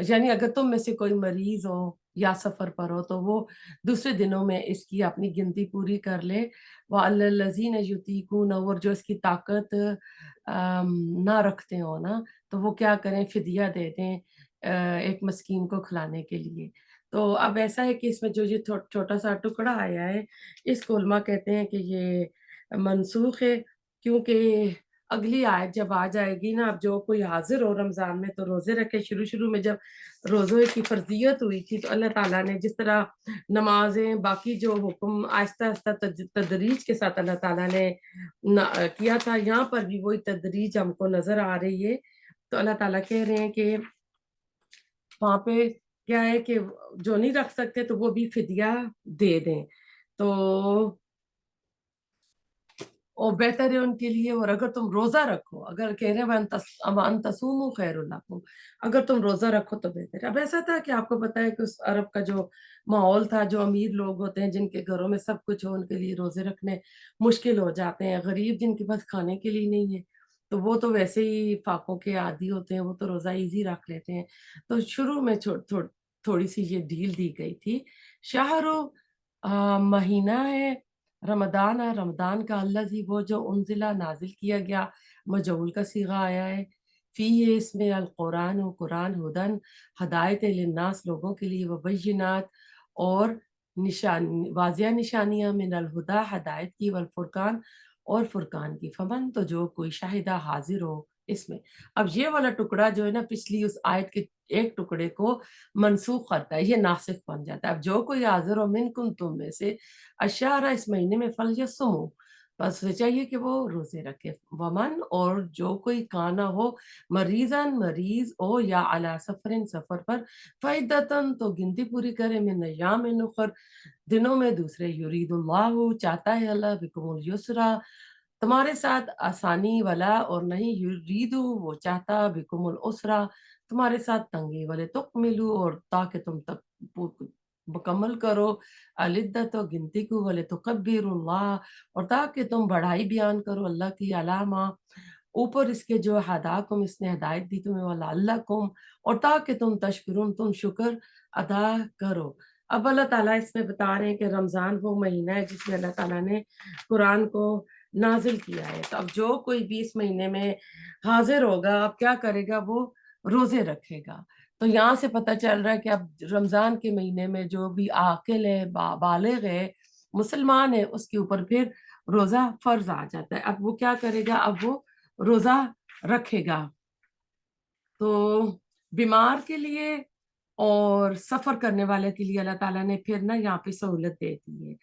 यानी अगर तुम में से कोई मरीज़ हो या सफ़र पर हो, तो वो दूसरे दिनों में इसकी अपनी गिनती पूरी कर ले। व अलल्लज़ीना युतीकून, और जो इसकी ताकत ना रखते हो ना, तो वो क्या करें, फ़िदिया दे दें एक मस्कीन को खिलाने के लिए। तो अब ऐसा है कि इसमें जो ये छोटा-सा टुकड़ा आया है, इसको उलमा कहते हैं कि ये मनसूख़ है, क्योंकि अगली आयत जब आ जाएगी ना, अब जो कोई हाज़िर हो रमज़ान में तो रोज़े रखे। शुरू-शुरू में जब रोज़े की फ़र्ज़ियत हुई थी, तो अल्लाह ताला ने जिस तरह नमाज़ें, बाकी जो हुक्म आहिस्ता-आहिस्ता तदरीज के साथ अल्लाह ताला ने किया था, यहाँ पर भी वही तदरीज हमको नज़र आ रही है। तो अल्लाह ताला कह रहे हैं कि वहाँ पे क्या है कि जो नहीं रख सकते तो वो भी फ़िदिया दे दें। तो और बेहतर है उनके लिए। और अगर तुम रोज़ा रखो, अगर कह रहे हैं वअन तसूमू खैरुल लकुम, अगर तुम रोज़ा रखो तो बेहतर है। अब ऐसा था कि आपको पता है कि उस अरब का जो माहौल था, जो अमीर लोग होते हैं, जिनके घरों में सब कुछ हो, उनके लिए रोज़े रखने मुश्किल हो जाते हैं। गरीब जिनके पास खाने के लिए नहीं है, तो वो तो वैसे ही फाकों के आदी होते हैं, वो तो रोज़ा ईज़ी रख लेते हैं। तो शुरू में थोड़ी-सी ये ढील दी गई थी। शाहरुल महीना है रमदान, रमदान का अल्लज़ी वो जो उन्ज़िला नाज़िल किया गया, मजहूल का सीगा आया है। फ़ीही इसमें अल-कुरान, व कुरान हुदन हदायत लिन्नास, लोगों के लिए, व बय्यिनात, और वाज़िया निशानियाँ, मिनल हुदा हदायत की, वल फुरकान और फुरकान की। फमन, तो जो कोई शाहिदा हाज़िर हो इसमें। अब ये वाला टुकड़ा जो है ना, पिछली उस आयत के एक टुकड़े को मनसूख करता है, ये नासिख बन जाता है। अब जो कोई हाज़िर हो मिनकुम, तुम में से, अशारा इस महीने में, फलयसुमू, बस उसे चाहिए कि वो रोज़े रखे। वमन, और जो कोई काना हो मरीज़न मरीज़ हो, या अला सफ़रिन सफ़र पर, फ़इद्दतन तो गिनती पूरी करे, मिन अय्यामिन उख़र दिनों में दूसरे, युरीदुल्लाहु चाहता है अल्लाह, बिकुमुल युस्रा तुम्हारे साथ आसानी वाला, और नहीं युरीदु वो चाहता, बिकुमुल उसरा तुम्हारे साथ तंगी वाले, तुकमिलु, और ताकि तुम तक मुकम्मल करो, अलिद्दत गिनती को, वाले तुकब्बिरुल्लाह, और ताकि तुम बढ़ाई बयान करो अल्लाह की, अलामा ऊपर इसके जो हदाकुम, इसने हिदायत दी तुम्हें, वाला अल्लाकुम, और ताकि तुम तशकुरून, तुम शुक्र अदा करो। اب اللہ تعالیٰ اس میں بتا رہے ہیں کہ رمضان وہ مہینہ ہے جس میں اللہ تعالیٰ نے قرآن کو نازل کیا ہے. تو اب جو کوئی بھی اس مہینے میں حاضر ہوگا اب کیا کرے گا, وہ روزے رکھے گا. تو یہاں سے پتہ چل رہا ہے کہ اب رمضان کے مہینے میں جو بھی عاقل ہے, بالغ ہے, مسلمان ہے, اس کے اوپر پھر روزہ فرض آ جاتا ہے. اب وہ کیا کرے گا, اب وہ روزہ رکھے گا. تو بیمار کے لیے اور سفر کرنے والے کے لیے اللہ تعالیٰ نے پھر نا یہاں پہ سہولت دے دی ہے.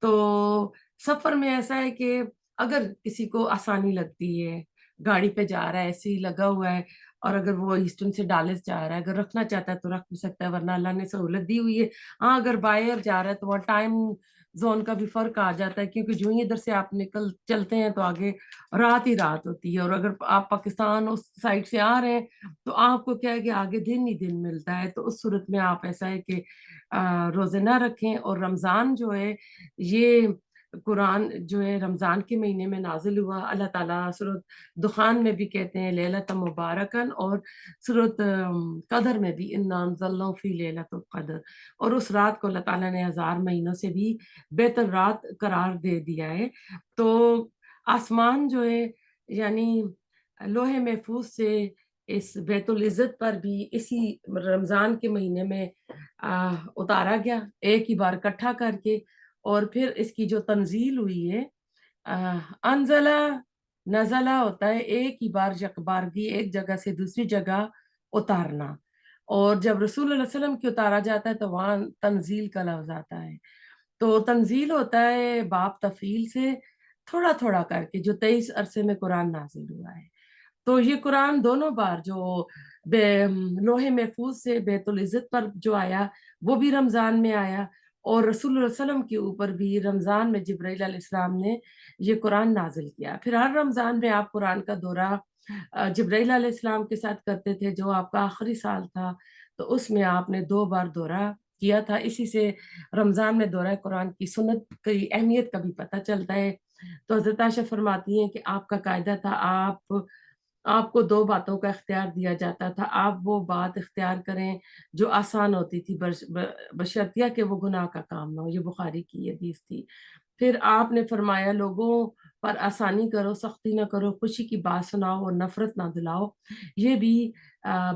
تو سفر میں ایسا ہے کہ اگر کسی کو آسانی لگتی ہے, گاڑی پہ جا رہا ہے, ایسے ہی لگا ہوا ہے, اور اگر وہ ایسٹرن سے ڈالس جا رہا ہے, اگر رکھنا چاہتا ہے تو رکھ بھی سکتا ہے, ورنہ اللہ نے سہولت دی ہوئی ہے. ہاں اگر باہر جا رہا ہے تو وہ ٹائم زون کا بھی فرق آ جاتا ہے, کیونکہ جو ہی ادھر سے آپ چلتے ہیں تو آگے رات ہی رات ہوتی ہے, اور اگر آپ پاکستان اس سائڈ سے آ رہے ہیں تو آپ کو کیا ہے کہ آگے دن ہی دن ملتا ہے. تو اس صورت میں آپ ایسا ہے کہ روزے نہ رکھیں. اور رمضان جو ہے یہ قرآن جو ہے رمضان کے مہینے میں نازل ہوا. اللہ تعالیٰ سورۃ دخان میں بھی کہتے ہیں لیلۃ مبارکن, اور سورۃ قدر میں بھی انا انزلناہ فی لیلۃ القدر. اور اس رات کو اللہ تعالیٰ نے 1000 مہینوں سے بھی بہتر رات قرار دے دیا ہے. تو آسمان جو ہے یعنی لوح محفوظ سے اس بیت العزت پر بھی اسی رمضان کے مہینے میں اتارا گیا, ایک ہی بار اکٹھا کر کے. اور پھر اس کی جو تنزیل ہوئی ہے, انزلہ نزلہ ہوتا ہے ایک ہی بار یکبارگی ایک جگہ سے دوسری جگہ اتارنا. اور جب رسول اللہ علیہ وسلم کی اتارا جاتا ہے تو وہاں تنزیل کا لفظ آتا ہے. تو تنزیل ہوتا ہے باب تفعیل سے تھوڑا تھوڑا کر کے, جو 23 عرصے میں قرآن نازل ہوا ہے. تو یہ قرآن دونوں بار جو لوح محفوظ سے بیت العزت پر جو آیا وہ بھی رمضان میں آیا, اور رسول اللہ علیہ وسلم کے اوپر بھی رمضان میں جبرائیل علیہ السلام نے یہ قرآن نازل کیا. پھر ہر رمضان میں آپ قرآن کا دورہ جبرائیل علیہ السلام کے ساتھ کرتے تھے, جو آپ کا آخری سال تھا تو اس میں آپ نے 2 بار دورہ کیا تھا. اسی سے رمضان میں دورہ قرآن کی سنت کی اہمیت کا بھی پتہ چلتا ہے. تو حضرت عائشہ فرماتی ہیں کہ آپ کا قاعدہ تھا, آپ کو 2 باتوں کا اختیار دیا جاتا تھا, آپ وہ بات اختیار کریں جو آسان ہوتی تھی بشرطیہ کہ وہ گناہ کا کام نہ ہو. یہ بخاری کی حدیث تھی. پھر آپ نے فرمایا لوگوں پر آسانی کرو, سختی نہ کرو, خوشی کی بات سناؤ اور نفرت نہ دلاؤ. یہ بھی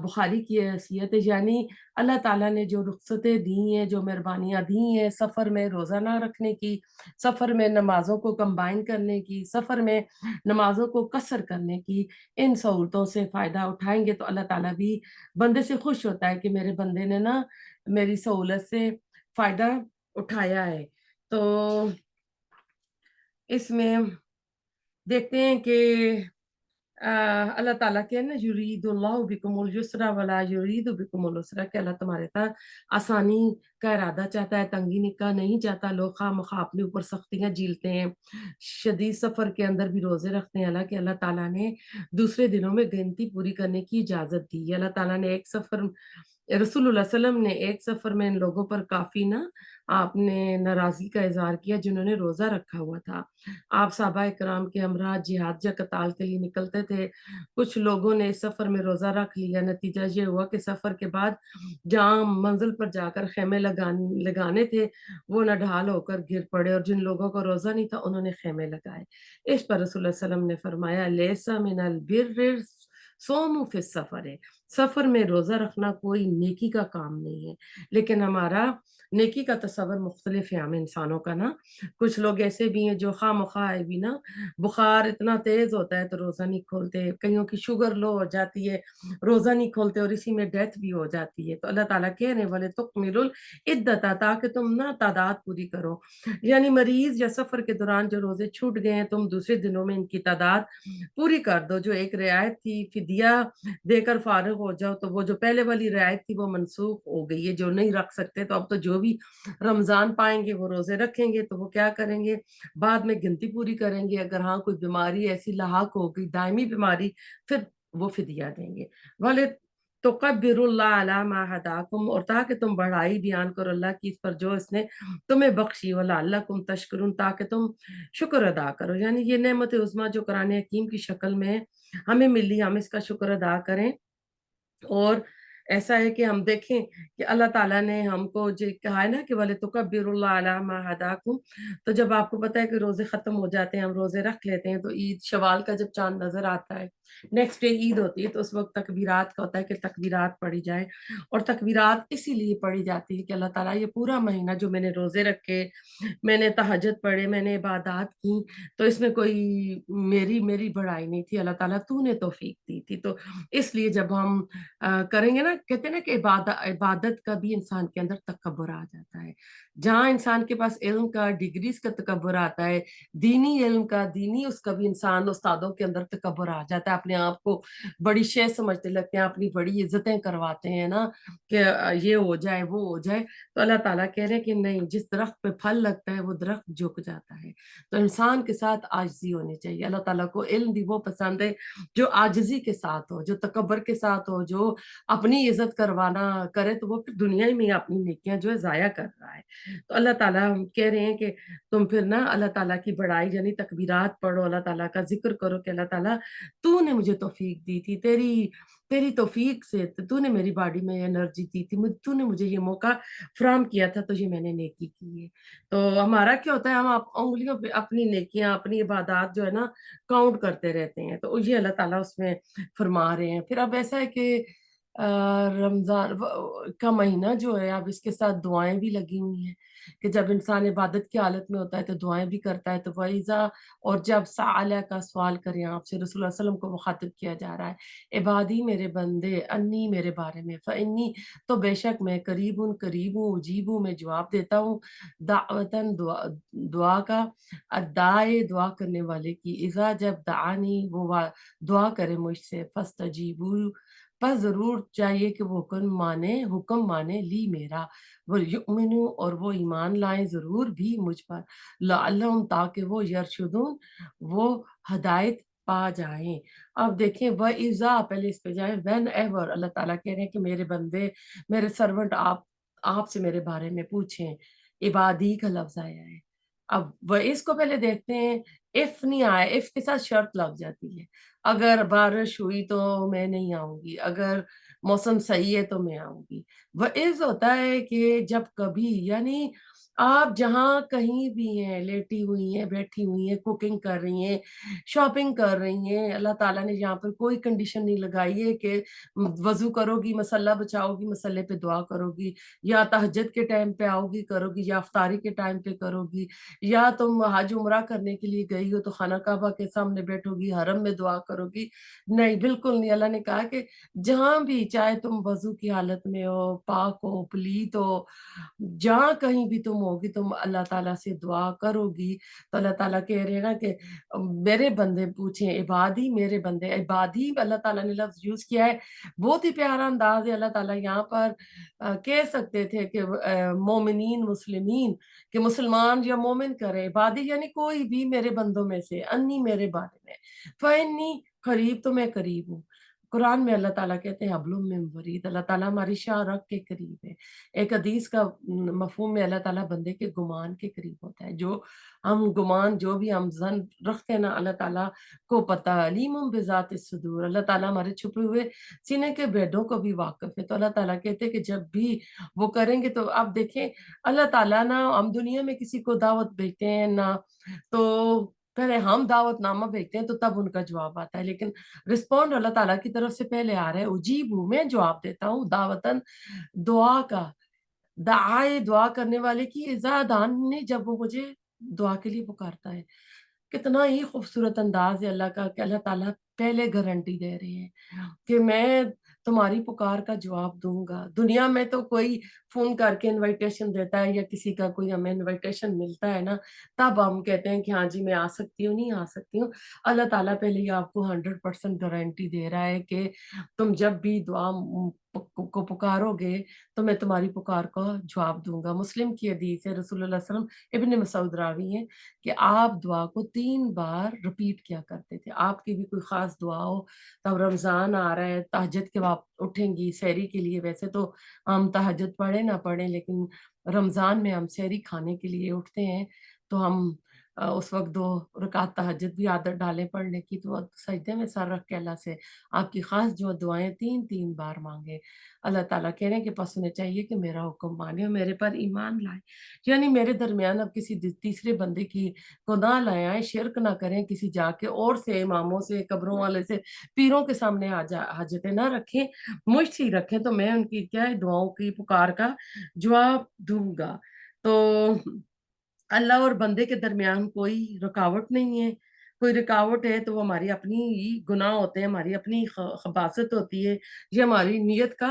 بخاری کی حیثیت ہے. یعنی اللہ تعالیٰ نے جو رخصتیں دی ہیں, جو مہربانیاں دی ہیں, سفر میں روزہ نہ رکھنے کی, سفر میں نمازوں کو کمبائن کرنے کی, سفر میں نمازوں کو قصر کرنے کی, ان سہولتوں سے فائدہ اٹھائیں گے تو اللہ تعالیٰ بھی بندے سے خوش ہوتا ہے کہ میرے بندے نے نا میری سہولت سے فائدہ اٹھایا ہے. تو اس میں دیکھتے ہیں کہ اللہ تعالیٰ کے نا یرید اللہ بکم الجسر ولا یرید بکم العسر, کہ اللہ تمہارے ساتھ آسانی کا ارادہ چاہتا ہے, تنگی کا نہیں چاہتا. لوگ خواہ مخواہ اپنے اوپر سختیاں جھیلتے ہیں, شدید سفر کے اندر بھی روزے رکھتے ہیں. حالانکہ اللہ تعالیٰ نے دوسرے دنوں میں گنتی پوری کرنے کی اجازت دی ہے. اللہ تعالیٰ نے ایک سفر رسول اللہ علیہ وسلم نے ایک سفر میں ان لوگوں پر کافی نا آپ نے ناراضگی کا اظہار کیا جنہوں نے روزہ رکھا ہوا تھا. آپ صحابہ کرام کے ہمراہ جہاد یا قتال کے لیے نکلتے تھے. کچھ لوگوں نے اس سفر میں روزہ رکھ لیا. نتیجہ یہ ہوا کہ سفر کے بعد جہاں منزل پر جا کر خیمے لگانے تھے وہ نڈھال ہو کر گر پڑے, اور جن لوگوں کا روزہ نہیں تھا انہوں نے خیمے لگائے. اس پر رسول اللہ علیہ وسلم نے فرمایا لیسا من البر صوم فی السفر, ہے سفر میں روزہ رکھنا کوئی نیکی کا کام نہیں ہے. لیکن ہمارا نیکی کا تصور مختلف ہے ہم انسانوں کا نا. کچھ لوگ ایسے بھی ہیں جو خواہ مخواہ بھی نا بخار اتنا تیز ہوتا ہے تو روزہ نہیں کھولتے, کئیوں کی شوگر لو ہو جاتی ہے روزہ نہیں کھولتے, اور اسی میں ڈیتھ بھی ہو جاتی ہے. تو اللہ تعالیٰ کہہ رہے والے تکملوا العدۃ, تاکہ تم نا تعداد پوری کرو. یعنی مریض یا سفر کے دوران جو روزے چھوٹ گئے ہیں تم دوسرے دنوں میں ان کی تعداد پوری کر دو. جو ایک رعایت تھی فدیہ دے کر فارغ ہو جاؤ, تو وہ جو پہلے والی رعایت تھی وہ منسوخ ہو گئی ہے. جو نہیں رکھ سکتے تو اب تو جو بھی رمضان پائیں گے وہ روزے رکھیں گے, تو وہ کیا کریں گے بعد میں گنتی پوری کریں گے. اگر ہاں کوئی بیماری ایسی لاحق ہو گئی دائمی بیماری پھر وہ فدیہ دیں گے. والے تکبر اللہ علی ما ہداکم, اور تاکہ تم بڑائی بیان کرو اللہ کی اس پر جو اس نے تمہیں بخشی, ولعلکم تشکرون, تاکہ تم شکر ادا کرو. یعنی یہ نعمت عظمیٰ جو قرآن حکیم کی شکل میں ہمیں ملی, ہم اس کا شکر ادا کریں. اور ऐसा है कि हम देखें कि अल्लाह ताला ने हमको जो कहा है ना कि वलितुकब्बिरुल्लाह अला मा हदाकुम, तो जब आपको पता है कि रोज़े ख़त्म हो जाते हैं, हम रोज़े रख लेते हैं, तो ईद शवाल का जब चाँद नज़र आता है, नेक्स्ट डे ईद होती है, तो उस वक़्त तकबीरात का होता है कि तकबीरात पढ़ी जाए। और तकबीरात इसीलिए पढ़ी जाती है कि अल्लाह ताला ये पूरा महीना जो मैंने रोज़े रखे, मैंने तहज्जुद पढ़े, मैंने इबादत की, तो इसमें कोई मेरी मेरी बड़ाई नहीं थी, अल्लाह ताला तूने तौफ़ीक दी थी। तो इसलिए जब हम करेंगे ना, कहते हैं ना कि इबादत का भी इंसान के अंदर तकब्बुर आ जाता है। जहाँ इंसान के पास इल्म का, डिग्रीज़ का तकब्बुर आता है, दीनी इल्म का, दीनी उसका भी इंसान उस्तादों के अंदर तकब्बुर आ जाता है, अपने आप को बड़ी शे समझने लगते हैं, अपनी बड़ी इज़्ज़तें करवाते हैं ना कि ये हो जाए, वो हो जाए। तो अल्लाह ताला कह रहे हैं कि नहीं, जिस दरख्त पे फल लगता है, वो दरख्त झुक जाता है। तो इंसान के साथ आजिज़ी होनी चाहिए। अल्लाह ताला को इल्म भी वो पसंद है जो आजिज़ी के साथ हो, जो तकब्बुर के साथ हो, जो अपनी इज़्ज़त करवाना करे, तो वो फिर दुनिया ही में अपनी नेकियां जो है ज़ाया कर रहा है। तो अल्लाह ताला हम कह रहे हैं कि तुम फिर ना अल्लाह ताला की बड़ाई यानी तकबीरात पढ़ो, अल्लाह ताला का ज़िक्र करो कि अल्लाह ताला तूने मुझे तौफ़ीक दी थी, तेरी तेरी तौफ़ीक से तूने मेरी बॉडी में एनर्जी दी थी, तूने मुझे ये मौका फ़राहम किया था, तो ये मैंने नेकी की है। तो हमारा क्या होता है, हम उँगलियों पे अपनी नेकियां, अपनी इबादत जो है ना काउंट करते रहते हैं, तो ये अल्लाह ताला उसमें फरमा रहे हैं। फिर अब ऐसा है कि रमज़ान का महीना जो है, अब इसके साथ दुआएँ भी लगी हुई हैं कि जब इंसान इबादत की हालत में होता है तो दुआएँ भी करता है, तो वइज़ा और जब सअल का सवाल करें आपसे, रसूलुल्लाह सल्लल्लाहु अलैहि वसल्लम को मुखातिब किया जा रहा है, इबादी मेरे बंदे, अन्नी मेरे बारे में, फ़इन्नी तो बेशक मैं करीब हूँ, उजीब हूँ, मैं जवाब देता हूँ, दावतन दुआ दुआ का, अदाए दुआ करने वाले की, इज़ा जब दआनी वो दुआ करे मुझसे, फस्तजीबू बस ज़रूर चाहिए कि वो हुक्म माने ली मेरा, वलयुमिनु और वो ईमान लाएँ ज़रूर भी मुझ पर, लअल्लहुम ताकि वो यरशुदून वो हदायत पा जाएँ। अब देखें वइज़ा पहले इस पे जाएँ, व्हेनेवर अल्लाह ताला कह रहे हैं कि मेरे बंदे, मेरे सर्वेंट आपसे मेरे बारे में पूछें, इबादी का लफ्ज़ आया है। अब वइज़ को पहले देखते हैं, इफ नहीं आया, इफ के साथ शर्त लग जाती है। अगर बारिश हुई तो मैं नहीं आऊँगी, अगर मौसम सही है तो मैं आऊँगी। वइज़ होता है कि जब कभी यानी आप जहाँ कहीं भी हैं, लेटी हुई हैं, बैठी हुई हैं, कुकिंग कर रही हैं, शॉपिंग कर रही हैं, अल्लाह ताला ने यहाँ पर कोई कंडीशन नहीं लगाई है कि वज़ू करोगी, मसल्ला बचाओगी, मसल्ले पे दुआ करोगी, या तहज्जुद के टाइम पे आओगी, करोगी, या इफ्तारी के टाइम पे करोगी, या तुम हज उम्रा करने के लिए गई हो तो खाना काबा के सामने बैठोगी, हरम में दुआ करोगी। नहीं, बिल्कुल नहीं। अल्लाह ने कहा कि जहाँ भी चाहे तुम वज़ू की हालत में हो, पाक हो, पलीत हो, जहाँ कहीं भी तुम होगी, तुम अल्लाह ताला से दुआ करोगी, तो अल्लाह ताला कह रहे हैं ना कि मेरे बंदे पूछें, इबादी मेरे बंदे, इबादी अल्लाह ताला ने लफ्ज़ यूज़ किया है। बहुत ही प्यारा अंदाज़ है, अल्लाह ताला यहाँ पर कह सकते थे कि मोमिनीन, मुस्लिमीन कि मुसलमान या मोमिन करे, इबादी यानी कोई भी मेरे बंदों में से, अन्नी मेरे बारे में, फ़इन्नी करीब तो मैं करीब हूँ। कुरान में अल्लाह ताला कहते हैं हब्लुम मिन वरीद, अल्लाह ताला हमारी शाह-रग के करीब है। एक हदीस का मफ़हूम में अल्लाह ताला बंदे के गुमान के करीब होता है। जो हम गुमान जो भी हम ज़न रखते हैं ना, अल्लाह ताला को पता है, अलीमुम बिज़ातिस सुदूर, अल्लाह ताला हमारे छुपे हुए सीने के भेदों को भी वाकिफ़ है। तो अल्लाह ताला कहते हैं कि जब भी वो करेंगे तो आप देखें, अल्लाह ताला ना हम दुनिया में किसी को दावत भेजते हैं ना, तो पहले हम दावतनामा भेजते हैं तो तब उनका जवाब आता है, लेकिन रिस्पॉन्ड अल्लाह ताला की तरफ से पहले आ रहा है, उजीबु मैं जवाब देता हूँ, दावतन दुआ का, दाए दुआ करने वाले की इज़ा दान जब वो मुझे दुआ के लिए पुकारता है। कितना ही खूबसूरत अंदाज़ है अल्लाह का कि अल्लाह ताला पहले गारंटी दे रहे हैं कि मैं तुम्हारी पुकार का जवाब दूँगा। दुनिया में तो कोई फ़ोन करके इनविटेशन देता है या किसी का कोई हमें इनविटेशन मिलता है ना, तब हम कहते हैं कि हाँ जी, मैं आ सकती हूँ, नहीं आ सकती हूँ। अल्लाह ताला पहले ही आपको 100% गारंटी दे रहा है कि तुम जब भी दुआ को पुकारोगे, तो मैं तुम्हारी पुकार का जवाब दूँगा। मुस्लिम की हदीस है, रसूलुल्लाह सल्लल्लाहु अलैहि वसल्लम इब्न मसूद रावी हैं कि आप दुआ को 3 बार रिपीट किया करते थे। आपकी भी कोई ख़ास दुआ हो, तब रमज़ान आ रहा है, तहज्जुद के आप उठेंगी सहरी के लिए, वैसे तो हम तहज्जुद पढ़े ना पढ़ें, लेकिन रमज़ान में हम सहरी खाने के लिए उठते हैं, तो हम उस वक़्त 2 रकात तहज्जुद भी आदत डालें पढ़ने की, तो सजदे में सर रख के अल्लाह से आपकी ख़ास जो दुआएँ 3-3 बार माँगे। अल्लाह ताला कह रहे हैं कि बस उन्हें चाहिए कि मेरा हुक्म माने और मेरे पर ईमान लाएँ। यानी मेरे दरमियान अब किसी तीसरे बंदे की को ना ले आएँ, शिर्क ना करें, किसी जाके और से, इमामों से, कब्रों वाले से, पीरों के सामने हाजतें ना रखें, मुझ से ही रखें, तो मैं उनकी क्या है दुआओं की पुकार का जवाब दूँगा। तो अल्लाह और बंदे के दरमियान कोई रुकावट नहीं है। कोई रुकावट है तो वो हमारी अपनी ही गुनाह होते हैं, हमारी अपनी खबासत होती है, ये हमारी नीयत का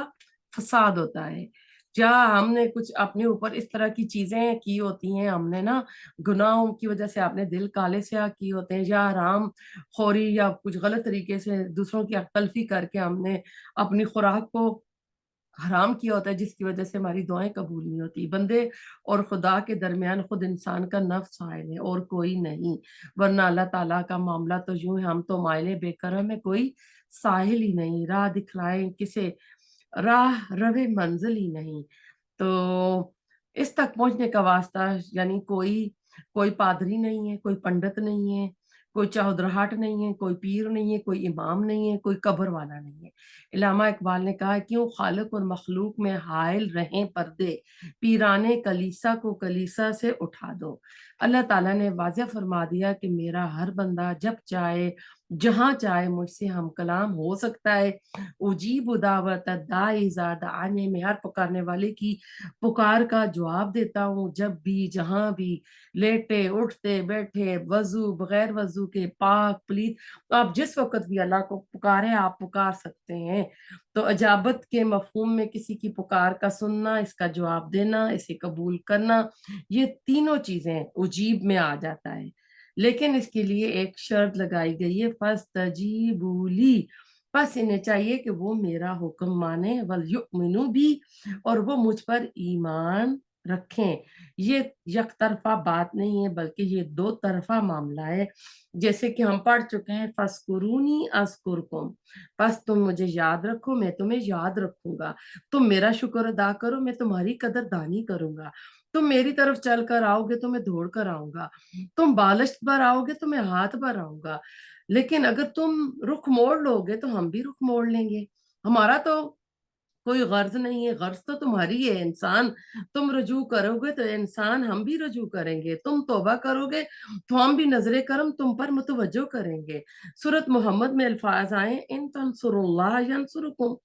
फ़साद होता है। या हमने कुछ अपने ऊपर इस तरह की चीज़ें की होती हैं, हमने ना गुनाहों की वज़ह से अपने दिल काले स्याह किए होते हैं, या हरामखोरी या कुछ गलत तरीके से दूसरों की तलफ़ी करके हमने अपनी खुराक को हराम किया होता है, जिसकी वजह से हमारी दुआएँ कबूल नहीं होती। बंदे और खुदा के दरमियान खुद इंसान का नफ्स हायल है और कोई नहीं। वरना अल्लाह ताला का मामला तो यूँ है, हम तो माइले बेकरम है, कोई साहिल ही नहीं, राह दिखलाएँ किसे, राह रवे मंज़िल ही नहीं। तो इस तक पहुँचने का वास्ता यानी कोई कोई पादरी नहीं है, कोई पंडित नहीं है, कोई चौधराहट नहीं है, कोई पीर नहीं है, कोई इमाम नहीं है, कोई कब्र वाला नहीं है। इल्लामा इकबाल ने कहा है, क्यों खालिक और मखलूक में हाइल रहें पर्दे, पीराने कलीसा को कलीसा से उठा दो। अल्लाह ताला ने वाज़ह फरमा दिया कि मेरा हर बंदा जब चाहे, जहाँ चाहे मुझसे हम कलाम हो सकता है। उजीब दावत दाई इज़ा दआनी, मैं हर पुकारने वाले की पुकार का जवाब देता हूँ, जब भी, जहाँ भी, लेटे, उठते, बैठे, वज़ू, बगैर वज़ू के, पाक, पलीत, तो आप जिस वक़्त भी अल्लाह को पुकारें, आप पुकार सकते हैं। तो इजाबत के मफ़हूम में किसी की पुकार का सुनना, इसका जवाब देना, इसे कबूल करना, ये तीनों चीज़ें उजीब में आ जाता है। लेकिन इसके लिए एक शर्त लगाई गई है, फ़स्तजीबू ली, बस इन्हें चाहिए कि वो मेरा हुक्म माने, वल युमिनू भी, और वो मुझ पर ईमान रखें। ये एक तरफ़ा बात नहीं है, बल्कि ये दो तरफ़ा मामला है। जैसे कि हम पढ़ चुके हैं, फ़ज़्कुरूनी अज़्कुरकुम, बस तुम मुझे याद रखो, मैं तुम्हें याद रखूँगा। तुम मेरा शुक्र अदा करो, मैं तुम्हारी कदरदानी करूँगा। तुम मेरी तरफ चल कर आओगे तो मैं दौड़ कर आऊँगा। तुम बालिश पर आओगे तो मैं हाथ पर आऊँगा। लेकिन अगर तुम रुख मोड़ लोगे तो हम भी रुख मोड़ लेंगे। हमारा तो कोई गर्ज़ नहीं है, गर्ज़ तो तुम्हारी है इंसान। तुम रुजू करोगे तो इंसान हम भी रुजू करेंगे। तुम तौबा करोगे तो हम भी नज़रे करम तुम पर मुतवज्जो करेंगे। सूरत मोहम्मद में अल्फ़ाज़ आए, इन तंसुरुल्लाह यंसुरुकुम।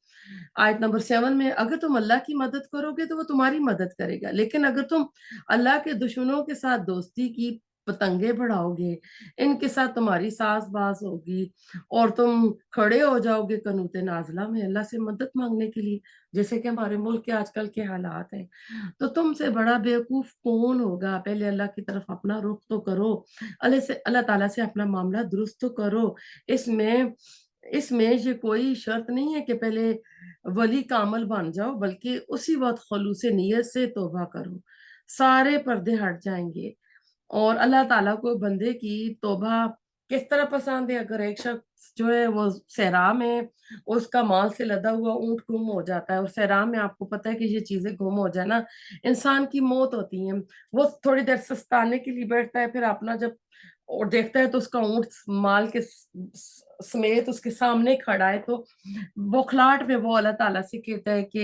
आयत नंबर 7 में, अगर तुम अल्लाह की मदद करोगे तो वो तुम्हारी मदद करेगा। लेकिन अगर तुम अल्लाह के दुश्मनों के साथ दोस्ती की पतंगे बढ़ाओगे, इनके साथ तुम्हारी साज़-बाज़ होगी और तुम खड़े हो जाओगे कनूत नाज़िला में अल्लाह से मदद माँगने के लिए, जैसे कि हमारे मुल्क के आजकल के हालात हैं, तो तुमसे बड़ा बेवकूफ़ कौन होगा? पहले अल्लाह की तरफ अपना रुख तो करो, अल्लाह ताला से अपना मामला दुरुस्त तो करो। इसमें इसमें ये कोई शर्त नहीं है कि पहले वली कामिल बन जाओ, बल्कि उसी वक़्त ख़ुलूस नियत से तौबा करो। सारे पर्दे हट जाएँगे। और अल्लाह ताला को बंदे की तौबा किस तरह पसंद है, अगर एक शख्स जो है वो सहरा में उसका माल से लदा हुआ ऊँट गुम हो जाता है, और सहरा में आपको पता है कि ये चीज़ें गुम हो जाए ना, इंसान की मौत होती है। वो थोड़ी देर सस्ताने के लिए बैठता है, फिर अपना जब और देखता है तो उसका ऊँट माल के समेत उसके सामने खड़ा है, तो बौखलाहट में वो अल्लाह ताला से कहता है कि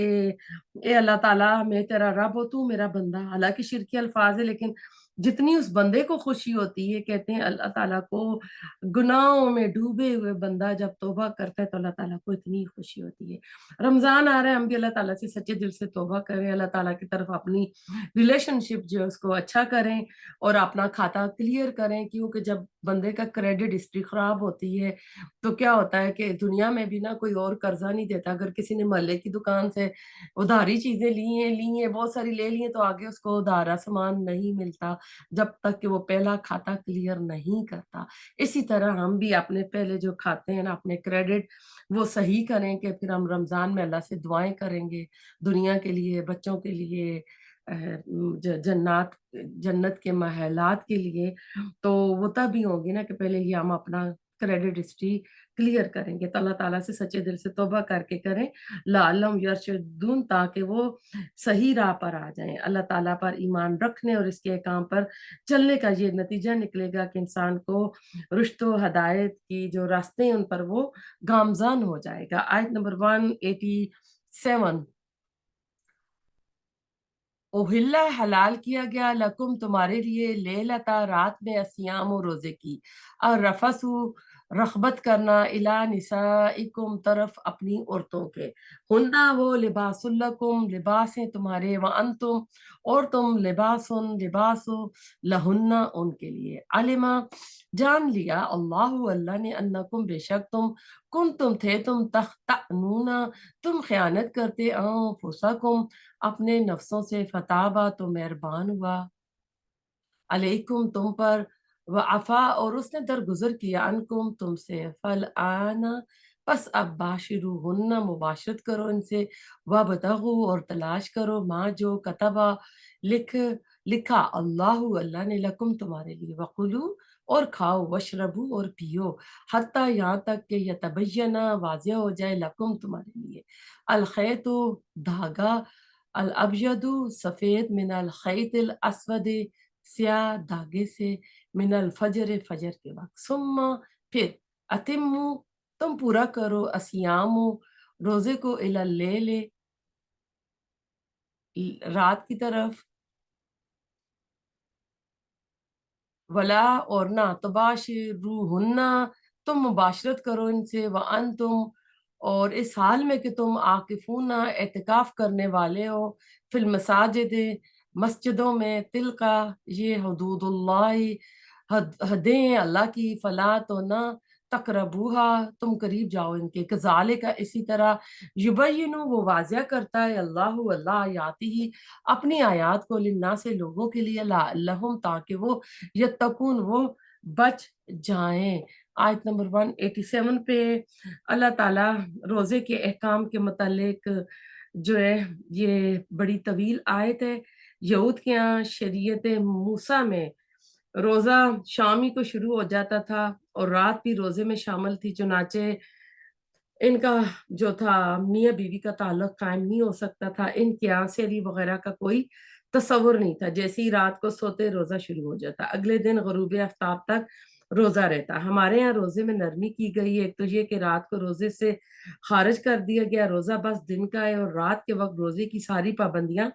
ए अल्लाह ताला, मैं तेरा रब हूँ, तू मेरा बंदा। हालाँकि शिरकी अल्फाज़ है, लेकिन जितनी उस बंदे को खुशी होती है, कहते हैं अल्लाह ताला को गुनाहों में डूबे हुए बंदा जब तौबा करता है तो अल्लाह ताला को इतनी खुशी होती है। रमज़ान आ रहा है, हम भी अल्लाह ताला से सच्चे दिल से तौबा करें, अल्लाह ताला की तरफ अपनी रिलेशनशिप जो है उसको अच्छा करें और अपना खाता क्लियर करें, क्योंकि जब बंदे का क्रेडिट हिस्ट्री खराब होती है, तो क्या होता है कि दुनिया में भी ना कोई और कर्जा नहीं देता। अगर किसी ने मोहल्ले की दुकान से उधारी चीज़ें ली हैं, बहुत सारी ले ली हैं, तो आगे उसको उधारा सामान नहीं मिलता, जब तक कि वो पहला खाता क्लियर नहीं करता। इसी तरह हम भी अपने पहले जो खाते हैं ना, अपने क्रेडिट वो सही करें कि फिर हम रमज़ान में अल्लाह से दुआएँ करेंगे, दुनिया के लिए, बच्चों के लिए, अ, जन्नत के महलात के लिए, तो वो तभी होगी ना कि पहले ये हम अपना क्रेडिट हिस्ट्री क्लियर करेंगे। तो अल्लाह ताला से सच्चे दिल से तौबा करके करें, लअल्लहुम यरशुदून, ताकि वो सही राह पर आ जाएं। अल्लाह ताला पर ईमान रखने और इसके काम पर चलने का ये नतीजा निकलेगा कि इंसान को रुश्द व हदायत की जो रास्ते हैं उन पर वो गामजान हो जाएगा। आयत नंबर 187, ओहिल्ला हलाल किया गया लकुम तुम्हारे लिए लेलता रात में असियाम और रोजे की, और रफसु रखबत करना इला निसाइकुम तरफ अपनी औरतों के, हुन्ना वो लिबासुल्लकुम लिबास हैं तुम्हारे, व अंतुम और तुम लिबासुन लिबासु लहुन्ना उनके लिए। अलिमा जान लिया अल्लाह अल्लाह ने अन्नकुम बेशक तुम थे तुम तख्तनूना तुम खयानत करते अनफुसकुम अपने नफ्सों से, फताबा तो मेहरबान हुआ अलैकुम तुम पर, व अफा और उसने दरगुजर किया अनकुम तुमसे, फल आना बस अब बाशिरू हुन्ना मुबाशरत करो इनसे, व बतगु और तलाश करो माँ जो कतबा लिख लिखा अल्लाह अल्लाह ने लकुम तुम्हारे लिए, वकुलू और खाओ, वशरबू और पियो, हत्ता यहाँ तक कि यतबय्यना वाज़िह हो जाए लकुम तुम्हारे लिए, अल खैतु धागा, अल अबयदु सफेद, मिनल खैतिल अस्वद स्याह धागे से, मिनल फजर फजर के वक्त, सुम्मा फिर, अतिम्मु तुम पूरा करो, असियामु रोजे को, इलल लेले रात की तरफ, वला और ना तुबाशिरूहुन्ना तुम मुबाशरत करो इनसे, व तुम और इस हाल में कि तुम आकिफूना एतकाफ करने वाले हो, फिल मसाजिद मस्जिदों में, तिल का ये हदूदुल्लाह हदें हैं अल्लाह की, फला तो ना तकरबूहा तुम करीब जाओ इनके, कजाले का इसी तरह, युबय्यिनु वो वाज़िह करता है अल्लाह अल्लाह आयाती ही अपनी आयात को, लिन्ना से लोगों के लिए, लअल्लहुम ताकि वो यत्तकून वो बच जाएं। आयत नंबर 187 पे अल्लाह ताला रोजे के अहकाम के मुतालिक जो है ये बड़ी तवील आयत है। यहूद के यहाँ शरीयत मूसा में रोजा शाम ही को शुरू हो जाता था और रात भी रोजे में शामिल थी, चुनाचे इनका जो था मियाँ बीवी का ताल्लुक कायम नहीं हो सकता था, इनके यहाँ सहरी वगैरह का कोई तस्वुर नहीं था, जैसे ही रात को सोते रोजा शुरू हो जाता, अगले दिन गरूब आफ्ताब तक रोजा रहता। हमारे यहाँ रोजे में नरमी की गई है, एक तो ये कि रात को रोजे से खारिज कर दिया गया, रोजा बस दिन का है और रात के वक्त रोजे की सारी पाबंदियां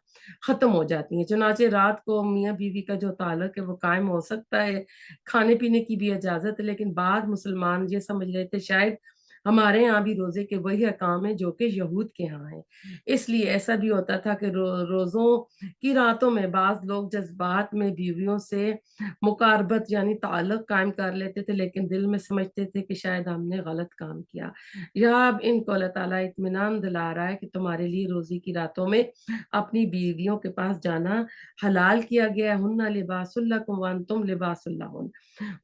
खत्म हो जाती हैं, चुनाचे रात को मियाँ बीवी का जो ताल्लुक है वो कायम हो सकता है, खाने पीने की भी इजाजत है। लेकिन बाद मुसलमान ये समझ रहे थे शायद हमारे यहाँ भी रोजे के वही अहकाम है जो कि यहूद के यहाँ है, इसलिए ऐसा भी होता था कि रोजों की रातों में बाज लोग जज्बात में बीवियों से मुकारबत यानी ताल्लुक कायम कर लेते थे, लेकिन दिल में समझते थे कि शायद हमने गलत काम किया। यहाँ अब इनको अल्लाह ताला इत्मीनान दिला रहा है कि तुम्हारे लिए रोजी की रातों में अपनी बीवियों के पास जाना हलाल किया गया है, हुन्ना लिबासुल लकुम व अंतुम लिबासुल लहुन,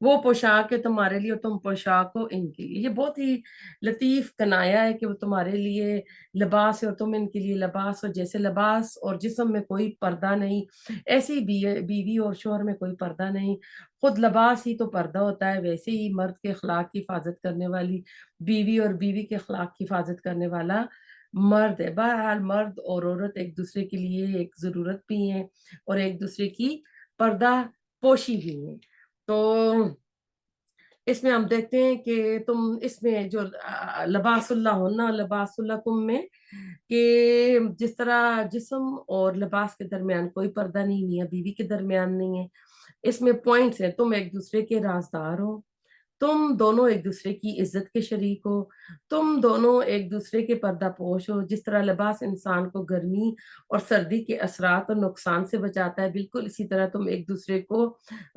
वो पोशाक है तुम्हारे लिए और तुम पोशाक हो इनके लिए। ये बहुत ही लतीफ कनाया है कि वो तुम्हारे लिए लिबास है और तुम इनके लिए लिबास हो, जैसे लिबास और जिस्म में कोई पर्दा नहीं, ऐसी बीवी और शोहर में कोई पर्दा नहीं, खुद लिबास ही तो पर्दा होता है, वैसे ही मर्द के अखलाक की हिफाजत करने वाली बीवी और बीवी के अखलाक की हिफाजत करने वाला मर्द है। बहरहाल मर्द और औरत एक दूसरे के लिए एक जरूरत भी है और एक दूसरे की पर्दा पोशी भी है। तो इसमें हम देखते हैं कि तुम इसमें जो लबासुल्लाह होना लबासुल्लाकुम में कि जिस तरह जिस्म और लिबास के दरमियान कोई पर्दा नहीं, मियाँ बीवी के दरमियान नहीं है, इसमें पॉइंट्स हैं, तुम एक दूसरे के राजदार हो, तुम दोनों एक दूसरे की इज्जत के शरीक हो, तुम दोनों एक दूसरे के पर्दापोश हो। जिस तरह लिबास इंसान को गर्मी और सर्दी के असरात और नुकसान से बचाता है, बिल्कुल इसी तरह तुम एक दूसरे को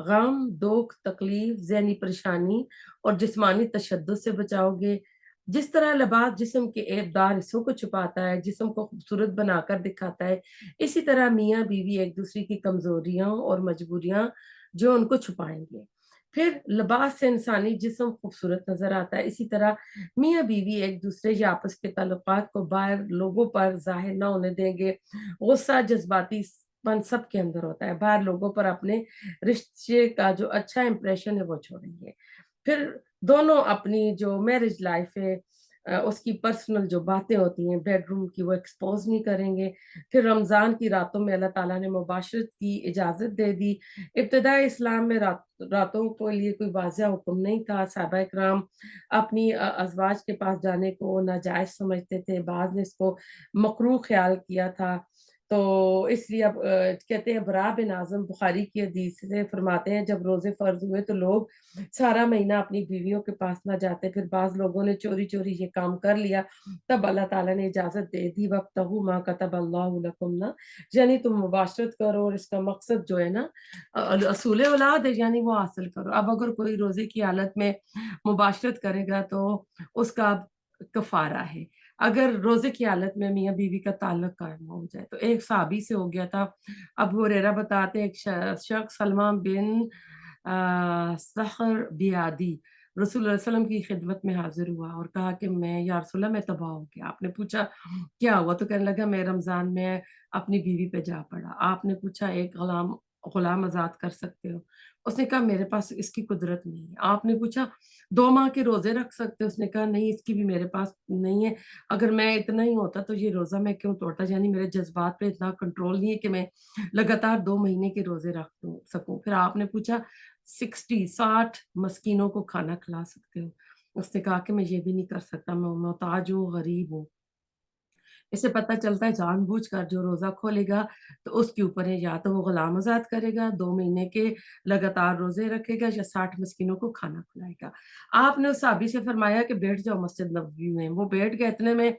गम दुख तकलीफ जहनी परेशानी और जिस्मानी तशद्दुद से बचाओगे। जिस तरह लिबास जिस्म के ऐबदार हिस्सों को छुपाता है, जिस्म को खूबसूरत बनाकर दिखाता है, इसी तरह मियाँ बीवी एक दूसरे की कमजोरियां और मजबूरियां जो उनको छुपाएंगे। फिर लिबास से इंसानी जिस्म खूबसूरत नजर आता है, इसी तरह मियाँ बीवी एक दूसरे या आपस के ताल्लुकात को बाहर लोगों पर जाहिर ना होने देंगे। गुस्सा जज्बाती पन सब के अंदर होता है, बाहर लोगों पर अपने रिश्ते का जो अच्छा इंप्रेशन है वो छोड़ेंगे। फिर दोनों अपनी जो मैरिज लाइफ है उसकी पर्सनल जो बातें होती हैं बेडरूम की वो एक्सपोज नहीं करेंगे। फिर रमज़ान की रातों में अल्लाह ताला ने मुबाशरत की इजाज़त दे दी। इब्तिदाई इस्लाम में रातों के लिए कोई वाज़िया हुक्म नहीं था। सहाबा इकराम अपनी अज़वाज के पास जाने को नाजायज़ समझते थे, बाज़ ने इसको मकरूह ख़्याल किया था। तो इसलिए अब कहते हैं बरा बिन आज़म बुखारी की हदीस से फरमाते हैं जब रोज़े फ़र्ज़ हुए तो लोग सारा महीना अपनी बीवियों के पास ना जाते, फिर बाज़ लोगों ने चोरी-चोरी ये काम कर लिया, तब अल्लाह ताला ने इजाज़त दे दी वब्तगू मा कतबल्लाहु लकुम ना, यानी तुम मुबाशरत करो और इसका मकसद जो है ना असूल औलाद है यानी वो हासिल करो। अब अगर कोई रोज़े की हालत में मुबाशरत करेगा तो उसका कफ़ारा है। अगर रोज़े की हालत में मियाँ-बीवी का ताल्लुक कायम हो जाए, तो एक सहाबी से हो गया था। अबू हुरैरा बताते हैं एक शख्स सलमा बिन सख़र बियादी रसूलुल्लाह सल्लल्लाहु अलैहि वसल्लम की खिदमत में हाज़िर हुआ और कहा कि मैं या रसूलल्लाह मैं तबाह हो गया। आपने पूछा क्या हुआ? तो कहने लगा मैं रमज़ान में अपनी बीवी पे जा पड़ा। आपने पूछा एक गुलाम आज़ाद कर सकते हो? उसने कहा मेरे पास इसकी कुदरत नहीं है। आपने पूछा 2 माह के रोज़े रख सकते हो? उसने कहा नहीं इसकी भी मेरे पास नहीं है। अगर मैं इतना ही होता तो ये रोज़ा मैं क्यों तोड़ता? यानी मेरे जज़्बात पे इतना कंट्रोल नहीं है कि मैं लगातार 2 महीने के रोज़े रख सकूँ। फिर आपने पूछा 60 मस्कीनों को खाना खिला सकते हो? उसने कहा कि मैं ये भी नहीं कर सकता, मैं मोहताज हूँ, गरीब हूँ। इससे पता चलता है जानबूझकर जो रोज़ा खोलेगा तो उसके ऊपर है या तो वो गुलाम आज़ाद करेगा, 2 महीने के लगातार रोज़े रखेगा या 60 मिस्कीनों को खाना खिलाएगा। आपने उस साहबी से फरमाया कि बैठ जाओ मस्जिद नबवी में, वो बैठ गए इतने में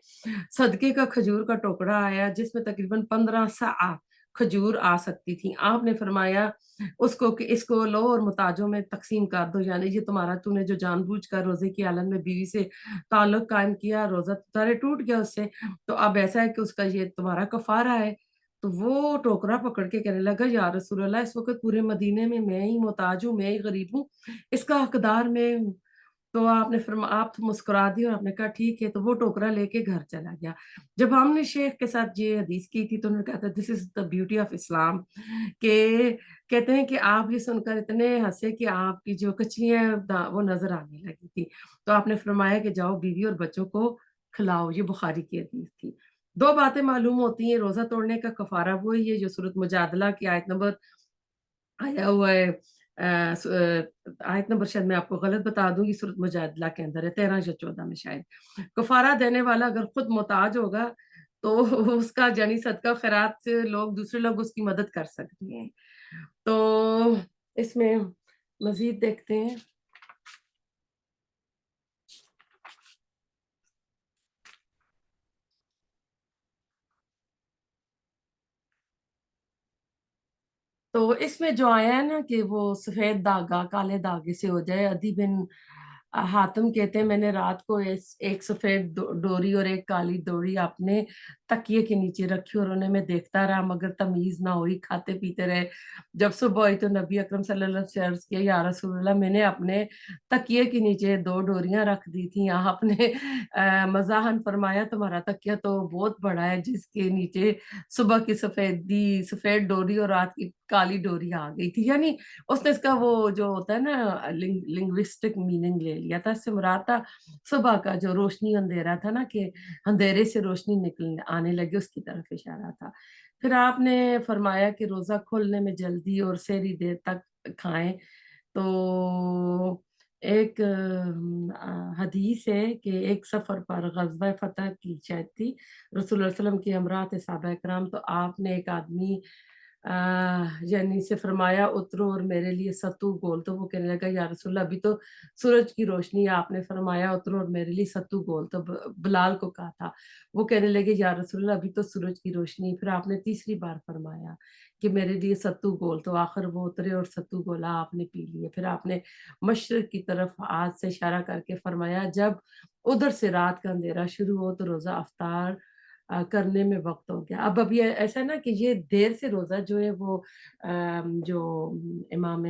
सदके का खजूर का टुकड़ा आया जिसमें तकरीबन 15 सआ खजूर आ सकती थी। आपने फरमाया उसको कि इसको लो और मुहताजों में तक़सीम कर दो यानी ये तुम्हारा तूने जो जानबूझकर रोज़े की हालत में बीवी से ताल्लुक कायम किया, रोज़ा तुम्हारे टूट गया उससे। तो अब ऐसा है कि उसका ये तुम्हारा कफ़ारा है। तो वो टोकरा पकड़ के कहने लगा, या रसूल अल्लाह इस वक़्त पूरे मदीने में मैं ही मोहताज हूँ, मैं ही गरीब हूँ, इसका हकदार मैं हूँ। तो आपने आप तो मुस्कुरा दी और आपने कहा ठीक है, तो वो टोकरा लेके घर चला गया। जब हमने शेख के साथ ये हदीस की थी तो उन्होंने कहा था this is the beauty of Islam के कहते हैं कि आप ये सुनकर इतने हँसे कि आपकी जो कचलियाँ वो नज़र आने लगी थी। तो आपने फरमाया कि जाओ बीवी और बच्चों को खिलाओ, ये बुखारी की हदीस थी। 2 बातें मालूम होती हैं, रोज़ा तोड़ने का कफ़ारा वही है जो सूरत मुजादला की आयत नंबर आया हुआ है आयत नंबर शायद मैं आपको गलत बता दूँगी सूरत मुजादला के अंदर है 13 या 14 में शायद। कफ़ारा देने वाला अगर खुद मोहताज होगा तो उसका यानी सदका खैरात से लोग दूसरे लोग उसकी मदद कर सकते हैं। तो इसमें मज़ीद देखते हैं। तो इसमें जो आया है ना कि वो सफ़ेद धागा काले धागे से हो जाए, अदी बिन हातिम कहते हैं मैंने रात को एक सफ़ेद डोरी और एक काली डोरी अपने तकिए के नीचे रखी और उन्हें मैं देखता रहा मगर तमीज़ ना हुई, खाते-पीते रहे। जब सुबह हुई तो नबी अकरम सल्लल्लाहु अलैहि वसल्लम से अर्ज़ किया, या रसूल अल्लाह मैंने अपने तकिए के नीचे 2 डोरियाँ रख दी थी। आपने मज़ाहन फरमाया तुम्हारा तकिया तो बहुत बड़ा है जिसके नीचे सुबह की सफ़ेद डोरी और रात की काली डोरी आ गई थी। यानी उसने इसका वो जो होता है ना लिंग्विस्टिक मीनिंग ले लिया था। इससे मुराद था सुबह का जो रोशनी अंधेरा था ना कि अंधेरे से रोशनी निकलने आने लगी उसकी तरफ इशारा था। फिर आपने फरमाया कि रोज़ा खोलने में जल्दी और सेहरी देर तक खाएँ। तो एक हदीस है कि एक सफ़र पर ग़ज़वा फ़तह की शायद थी, रसूलुल्लाह सल्लल्लाहु अलैहि वसल्लम की हमराह थे सहाबा किराम तो आपने एक आदमी अ, यानी से फरमाया उतरो और मेरे लिए सत्तू घोल, तो वो कहने लगा या रसूलल्लाह अभी तो सूरज की रोशनी है, आपने फरमाया उतरो और मेरे लिए सत्तू घोल, तो बिलाल को कहा था। वो कहने लगे या रसूलल्लाह अभी तो सूरज की रोशनी है, फिर आपने तीसरी बार फरमाया कि मेरे लिए सत्तू घोल, तो आखिर वो उतरे और सत्तू घोला आपने पी लिए। फिर आपने मशरिक की तरफ हाथ से इशारा करके फरमाया जब उधर से रात का अंधेरा शुरू हो तो रोज़ा अफ्तार करने में वक़्त हो गया। अब ये ऐसा है ना कि ये देर से रोज़ा जो है वो जो इमाम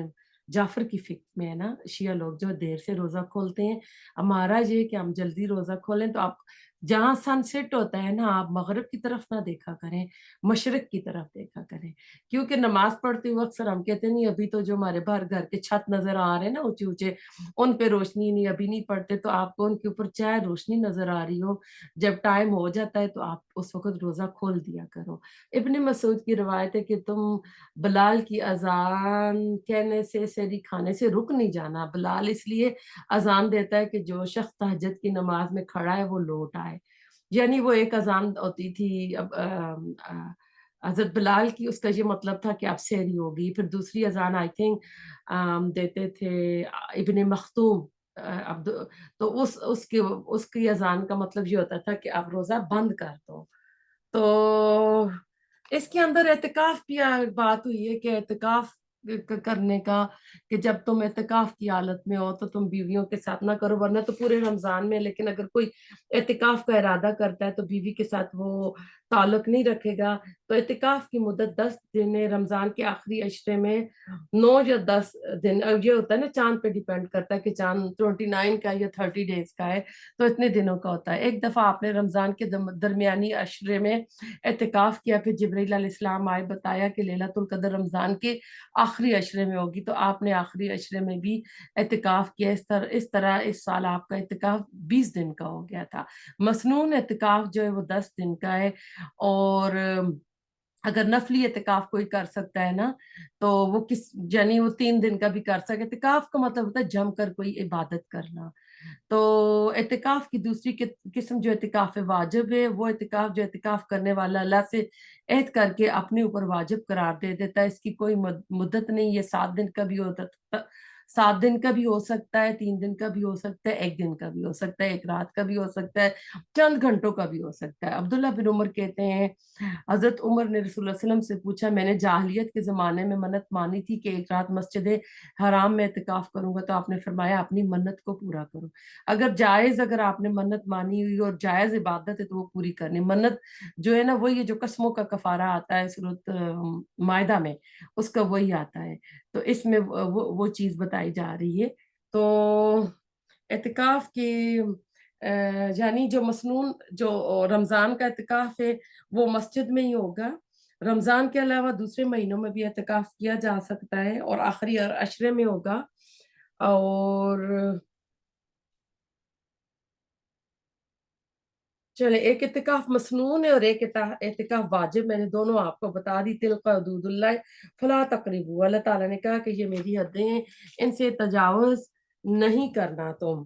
जाफ़र की फ़िक्र में है ना, शिया लोग जो देर से रोज़ा खोलते हैं, हमारा ये कि हम जल्दी रोज़ा खोलें, तो आप जहाँ सनसेट होता है ना, आप मग़रिब की तरफ ना देखा करें, मशरिक़ की तरफ देखा करें। क्योंकि नमाज़ पढ़ते हुए अक्सर हम कहते हैं, नहीं अभी तो जो हमारे बाहर घर के छत नज़र आ रहे हैं ना ऊँचे-ऊँचे, उन पे रोशनी नहीं, अभी नहीं पड़ते, तो आपको उनके ऊपर चाहे रोशनी नज़र आ रही हो, जब टाइम हो जाता है तो आप उस वक़्त रोज़ा खोल दिया करो। इब्न मसूद की रिवायत है कि तुम बिलाल की अज़ान कहने से सहरी खाने से रुक नहीं जाना। बिलाल इसलिए अज़ान देता है कि जो शख़्स तहज्जुद की नमाज़ में खड़ा है वो लौट आए। यानी वो एक अज़ान होती थी हज़रत बिलाल की, उसका ये मतलब था कि अब सहरी होगी। फिर दूसरी अज़ान आई थिंक देते थे इब्न मख्तूम अब्दु तो उसकी अज़ान का मतलब ये होता था कि अब रोज़ा बंद कर दो। तो इसके अंदर एतिकाफ़ की बात हुई है कि एतिकाफ़ करने का, कि जब तुम एतिकाफ़ की हालत में हो तो तुम बीवियों के साथ ना करो, वरना तो पूरे रमज़ान में, लेकिन अगर कोई एतिकाफ़ का इरादा करता है तो बीवी के साथ वो ताल्लुक़ नहीं रखेगा। तो एतिकाफ़ की मुद्दत 10 दिन है, रमज़ान के आखिरी अशरे में 9 या 10 दिन, ये होता है ना, चाँद पे डिपेंड करता है कि चाँद 29 का या 30 डेज़ का है, तो इतने दिनों का होता है। एक दफ़ा आपने रमज़ान के दरमियानी अशरे में एतिकाफ़ किया, फिर जिब्रील अलैहिस्सलाम आए, बताया कि लैलतुल क़द्र रमज़ान के आखिरी अशरे में होगी, तो आपने आखिरी अशरे में भी एतिकाफ़ किया। इस तरह इस साल आपका एतिकाफ़ 20 दिन का हो गया था। मसनून एतिकाफ़ जो है वो 10 दिन का है, और अगर नफ़ली एतिकाफ़ कोई कर सकता है ना, तो वो यानी वो 3 दिन का भी कर सके। एतिकाफ़ का मतलब होता है जम कर कोई इबादत करना। तो एतिकाफ़ की दूसरी किस्म जो एतिकाफ़ वाजिब है, वो एतिकाफ़ जो एतिकाफ़ करने वाला अल्लाह से अहद करके अपने ऊपर वाजिब करार दे देता है। इसकी कोई मुद्दत नहीं, ये 7 दिन का भी होता त 7 दिन का भी हो सकता है, 3 दिन का भी हो सकता है, 1 दिन का भी हो सकता है, 1 रात का भी हो सकता है, चंद घंटों का भी हो सकता है। अब्दुल्लाह बिन उमर कहते हैं, हज़रत उमर ने रसूलुल्लाह सल्लल्लाहु अलैहि वसल्लम से पूछा, मैंने जाहिलियत के ज़माने में मन्नत मानी थी कि एक रात मस्जिद हराम में एतिकाफ़ करूँगा, तो आपने फरमाया अपनी मन्नत को पूरा करो। अगर आपने मन्नत मानी हुई और जायज़ इबादत है तो वो पूरी करनी। मन्नत जो है ना, वही है जो कसमों का कफ़ारा आता है सूरत मायदा में, उसका वही आता है। तो इसमें वो चीज़ बताई जा रही है। तो एतिकाफ़ की यानी जो मसनून जो रमज़ान का एतिकाफ़ है, वो मस्जिद में ही होगा। रमज़ान के अलावा दूसरे महीनों में भी एतिकाफ़ किया जा सकता है और आखिरी अशरे में होगा। और चले, एक इत्तिकाफ़ मसनून है और एक इत्तिकाफ़ वाजिब, मैंने दोनों आपको बता दी। तिल्का हुदूदुल्लाह फला तक़रबू, अल्लाह ताला ने कहा कि ये मेरी हदें हैं, इनसे तजावुज़ नहीं करना तुम।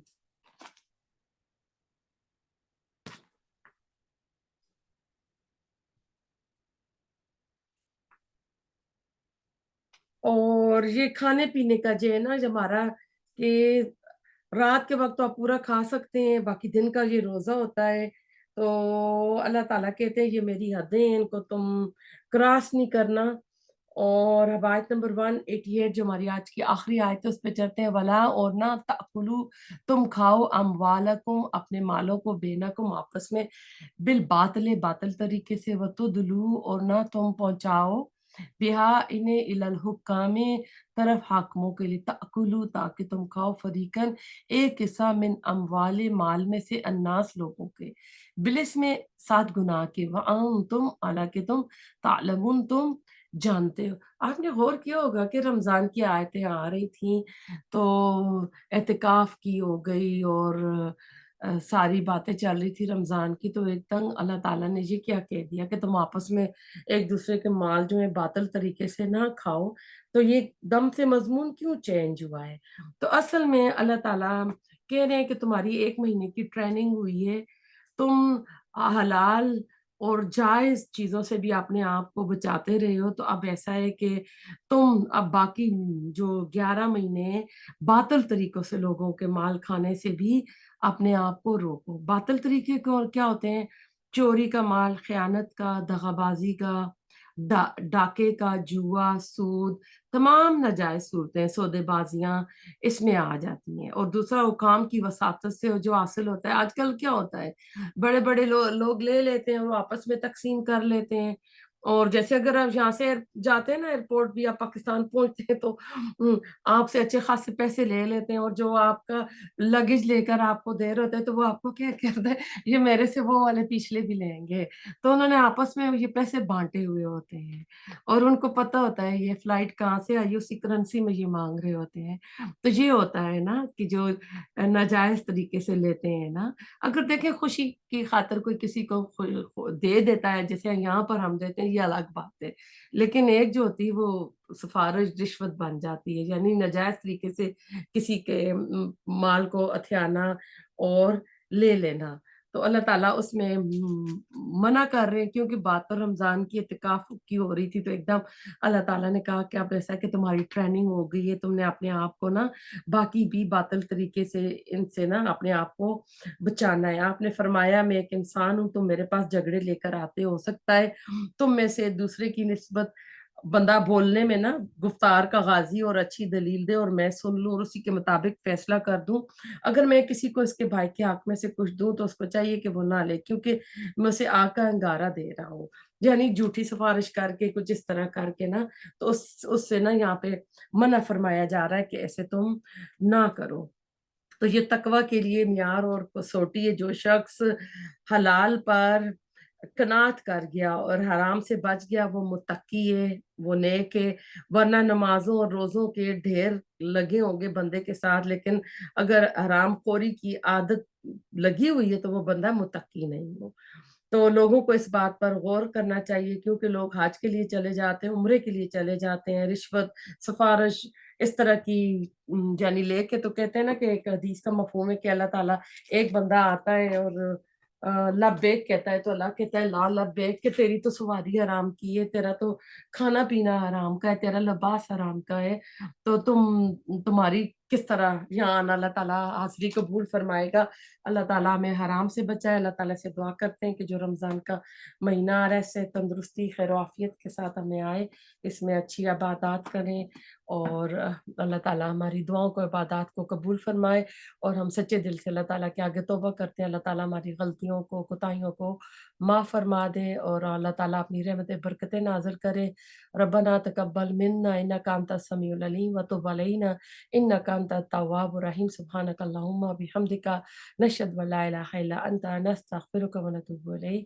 और ये खाने-पीने का जो है ना, जो हमारा कि रात के वक़्त तो आप पूरा खा सकते हैं, बाकी दिन का ये रोज़ा होता है। तो अल्लाह ताला कहते हैं ये मेरी हदें हैं, इनको तुम क्रॉस नहीं करना। और अब आयत नंबर 188 जो हमारी आज की आखिरी आयत है, उस पे चलते हैं। वला और ना ताकुलू, तुम खाओ अमवालकुम, अपने मालों को, बेनकुम, आपस में, बिल बातिल, बातिल तरीके से, वतुदलू, और ना तुम पहुँचाओ, बिहा इन्हें इलल हुक्कामे, तरफ हाकिमों के लिए, ताकुलू, ताकि तुम खाओ, फरीकन, एक हिस्सा, मिन अमवाले, माल में से, अन्नास, लोगों के, बिलिस में, 7 गुनाह के, व तुम, हालांकि तुम, तालमुन, तुम जानते हो। आपने गौर किया होगा कि रमज़ान की आयतें आ रही थीं, तो एतिकाफ़ की हो गई और सारी बातें चल रही थी रमज़ान की, तो एकदम अल्लाह ताला ने ये क्या कह दिया कि तुम आपस में एक-दूसरे के माल जो है बातिल तरीके से ना खाओ, तो ये दम से मज़मून क्यों चेंज हुआ है? तो असल में अल्लाह ताला कह रहे हैं कि तुम्हारी 1 महीने की ट्रेनिंग हुई है, तुम हलाल और जायज़ चीज़ों से भी अपने आप को बचाते रहे हो, तो अब ऐसा है कि तुम अब बाकी जो 11 महीने हैं, बातिल तरीकों से लोगों के माल खाने से भी अपने आप को रोको। बातिल तरीके क्या होते हैं? चोरी का माल, ख़यानत का, दगाबाज़ी का, डाके का, जुआ, सूद, तमाम नाजायज़ सूरतें, सौदेबाज़ियाँ इसमें आ जाती हैं। और दूसरा हुकाम की वसातत से जो हासिल होता है, आजकल क्या होता है, बड़े-बड़े लोग ले लेते हैं, वो आपस में तक़सीम कर लेते हैं। और जैसे अगर आप यहाँ से जाते हैं ना एयरपोर्ट भी, आप पाकिस्तान पहुँचते हैं तो आपसे अच्छे खासे पैसे ले लेते हैं, और जो आपका लगेज लेकर आपको दे रहे होते हैं तो वो आपको क्या कहते हैं, ये मेरे से वो वाले पिछले भी लेंगे। तो उन्होंने आपस में ये पैसे बाँटे हुए होते हैं, और उनको पता होता है ये फ्लाइट कहाँ से आई, उसी करेंसी में ये माँग रहे होते हैं। तो ये होता है ना कि जो नाजायज़ तरीके से लेते हैं ना, अगर देखें खुशी की खातिर कोई किसी को दे देता है, जैसे यहाँ पर हम देते हैं, ये अलग बात है। लेकिन एक जो होती है वो सिफारिश रिश्वत बन जाती है, यानी नाजायज तरीके से किसी के माल को हथियाना और ले लेना। तो अल्लाह ताला उसमें मना कर रहे हैं, क्योंकि बात तो रमजान की इत्तिकाफ की हो रही थी, तो एकदम अल्लाह ताला ने कहा कि अब ऐसा है कि तुम्हारी ट्रेनिंग हो गई है, तुमने अपने आप को ना बाकी भी बातिल तरीके से इनसे ना अपने आप को बचाना है। आपने फरमाया मैं एक इंसान हूँ, तुम मेरे पास झगड़े लेकर आते हो सकता है तुम में से दूसरे की निस्बत बंदा बोलने में ना गुफ्तार का गाजी और अच्छी दलील दे, और मैं सुन लूं और उसी के मुताबिक फैसला कर दूं। अगर मैं किसी को इसके भाई के हक में से कुछ दूं तो उसको चाहिए कि वो ना ले, क्योंकि मैं उसे आग का अंगारा दे रहा हूँ। यानी झूठी सिफारिश करके कुछ इस तरह करके ना, तो उससे ना यहाँ पे मना फरमाया जा रहा है कि ऐसे तुम ना करो। तो ये तकवा के लिए मियार और कसौटी है, जो शख्स हलाल पर कनात कर गया और हराम से बच गया, वो मुत्तकी है, वो नेक है। वरना नमाजों और रोजों के ढेर लगे होंगे बंदे के साथ, लेकिन अगर हराम खोरी की आदत लगी हुई है तो वो बंदा मुत्तकी नहीं हो। तो लोगों को इस बात पर गौर करना चाहिए, क्योंकि लोग हज के लिए चले जाते हैं, उम्रे के लिए चले जाते हैं, रिश्वत, सिफारिश इस तरह की यानी लेके, तो कहते हैं ना कि एक हदीस का मफहूम है कि अल्लाह ताला, एक बंदा आता है और लब्बैक कहता है तो अल्लाह कहता है ला लब्बैक, कि तेरी तो सवारी हराम की है, तेरा तो खाना पीना हराम का है, तेरा लिबास हराम का है, तो तुम्हारी किस तरह यहाँ आना, अल्लाह ताला हाजिरी कबूल फरमाएगा। अल्लाह ताला हमें हराम से बचाए। अल्लाह ताला से दुआ करते हैं कि जो रमज़ान का महीना आ रहा है, इससे तंदुरुस्ती, खैर आफियत के साथ हमें आए, इसमें अच्छी इबादत करें, और अल्लाह ताला हमारी दुआओं को, इबादत को कबूल फरमाए, और हम सच्चे दिल से अल्लाह ताला के आगे तौबा करते हैं। अल्लाह ताला हमारी गलतियों को, कोताहियों को माफ़ फरमा दे, और अल्लाह ताला अपनी रहमतें, बरकतें नाज़िल करे। रब्बना तक़ब्बल मिन्ना इन्नका अंतस समीउल अलीम व तुब अलैना इन्नका अंतत तव्वाबुर रहीम। सुब्हानक अल्लाहुम्मा बिहम्दिका नशहदु अन ला इलाहा इल्ला अंता नस्तगफिरुका व नतूबु इलैक।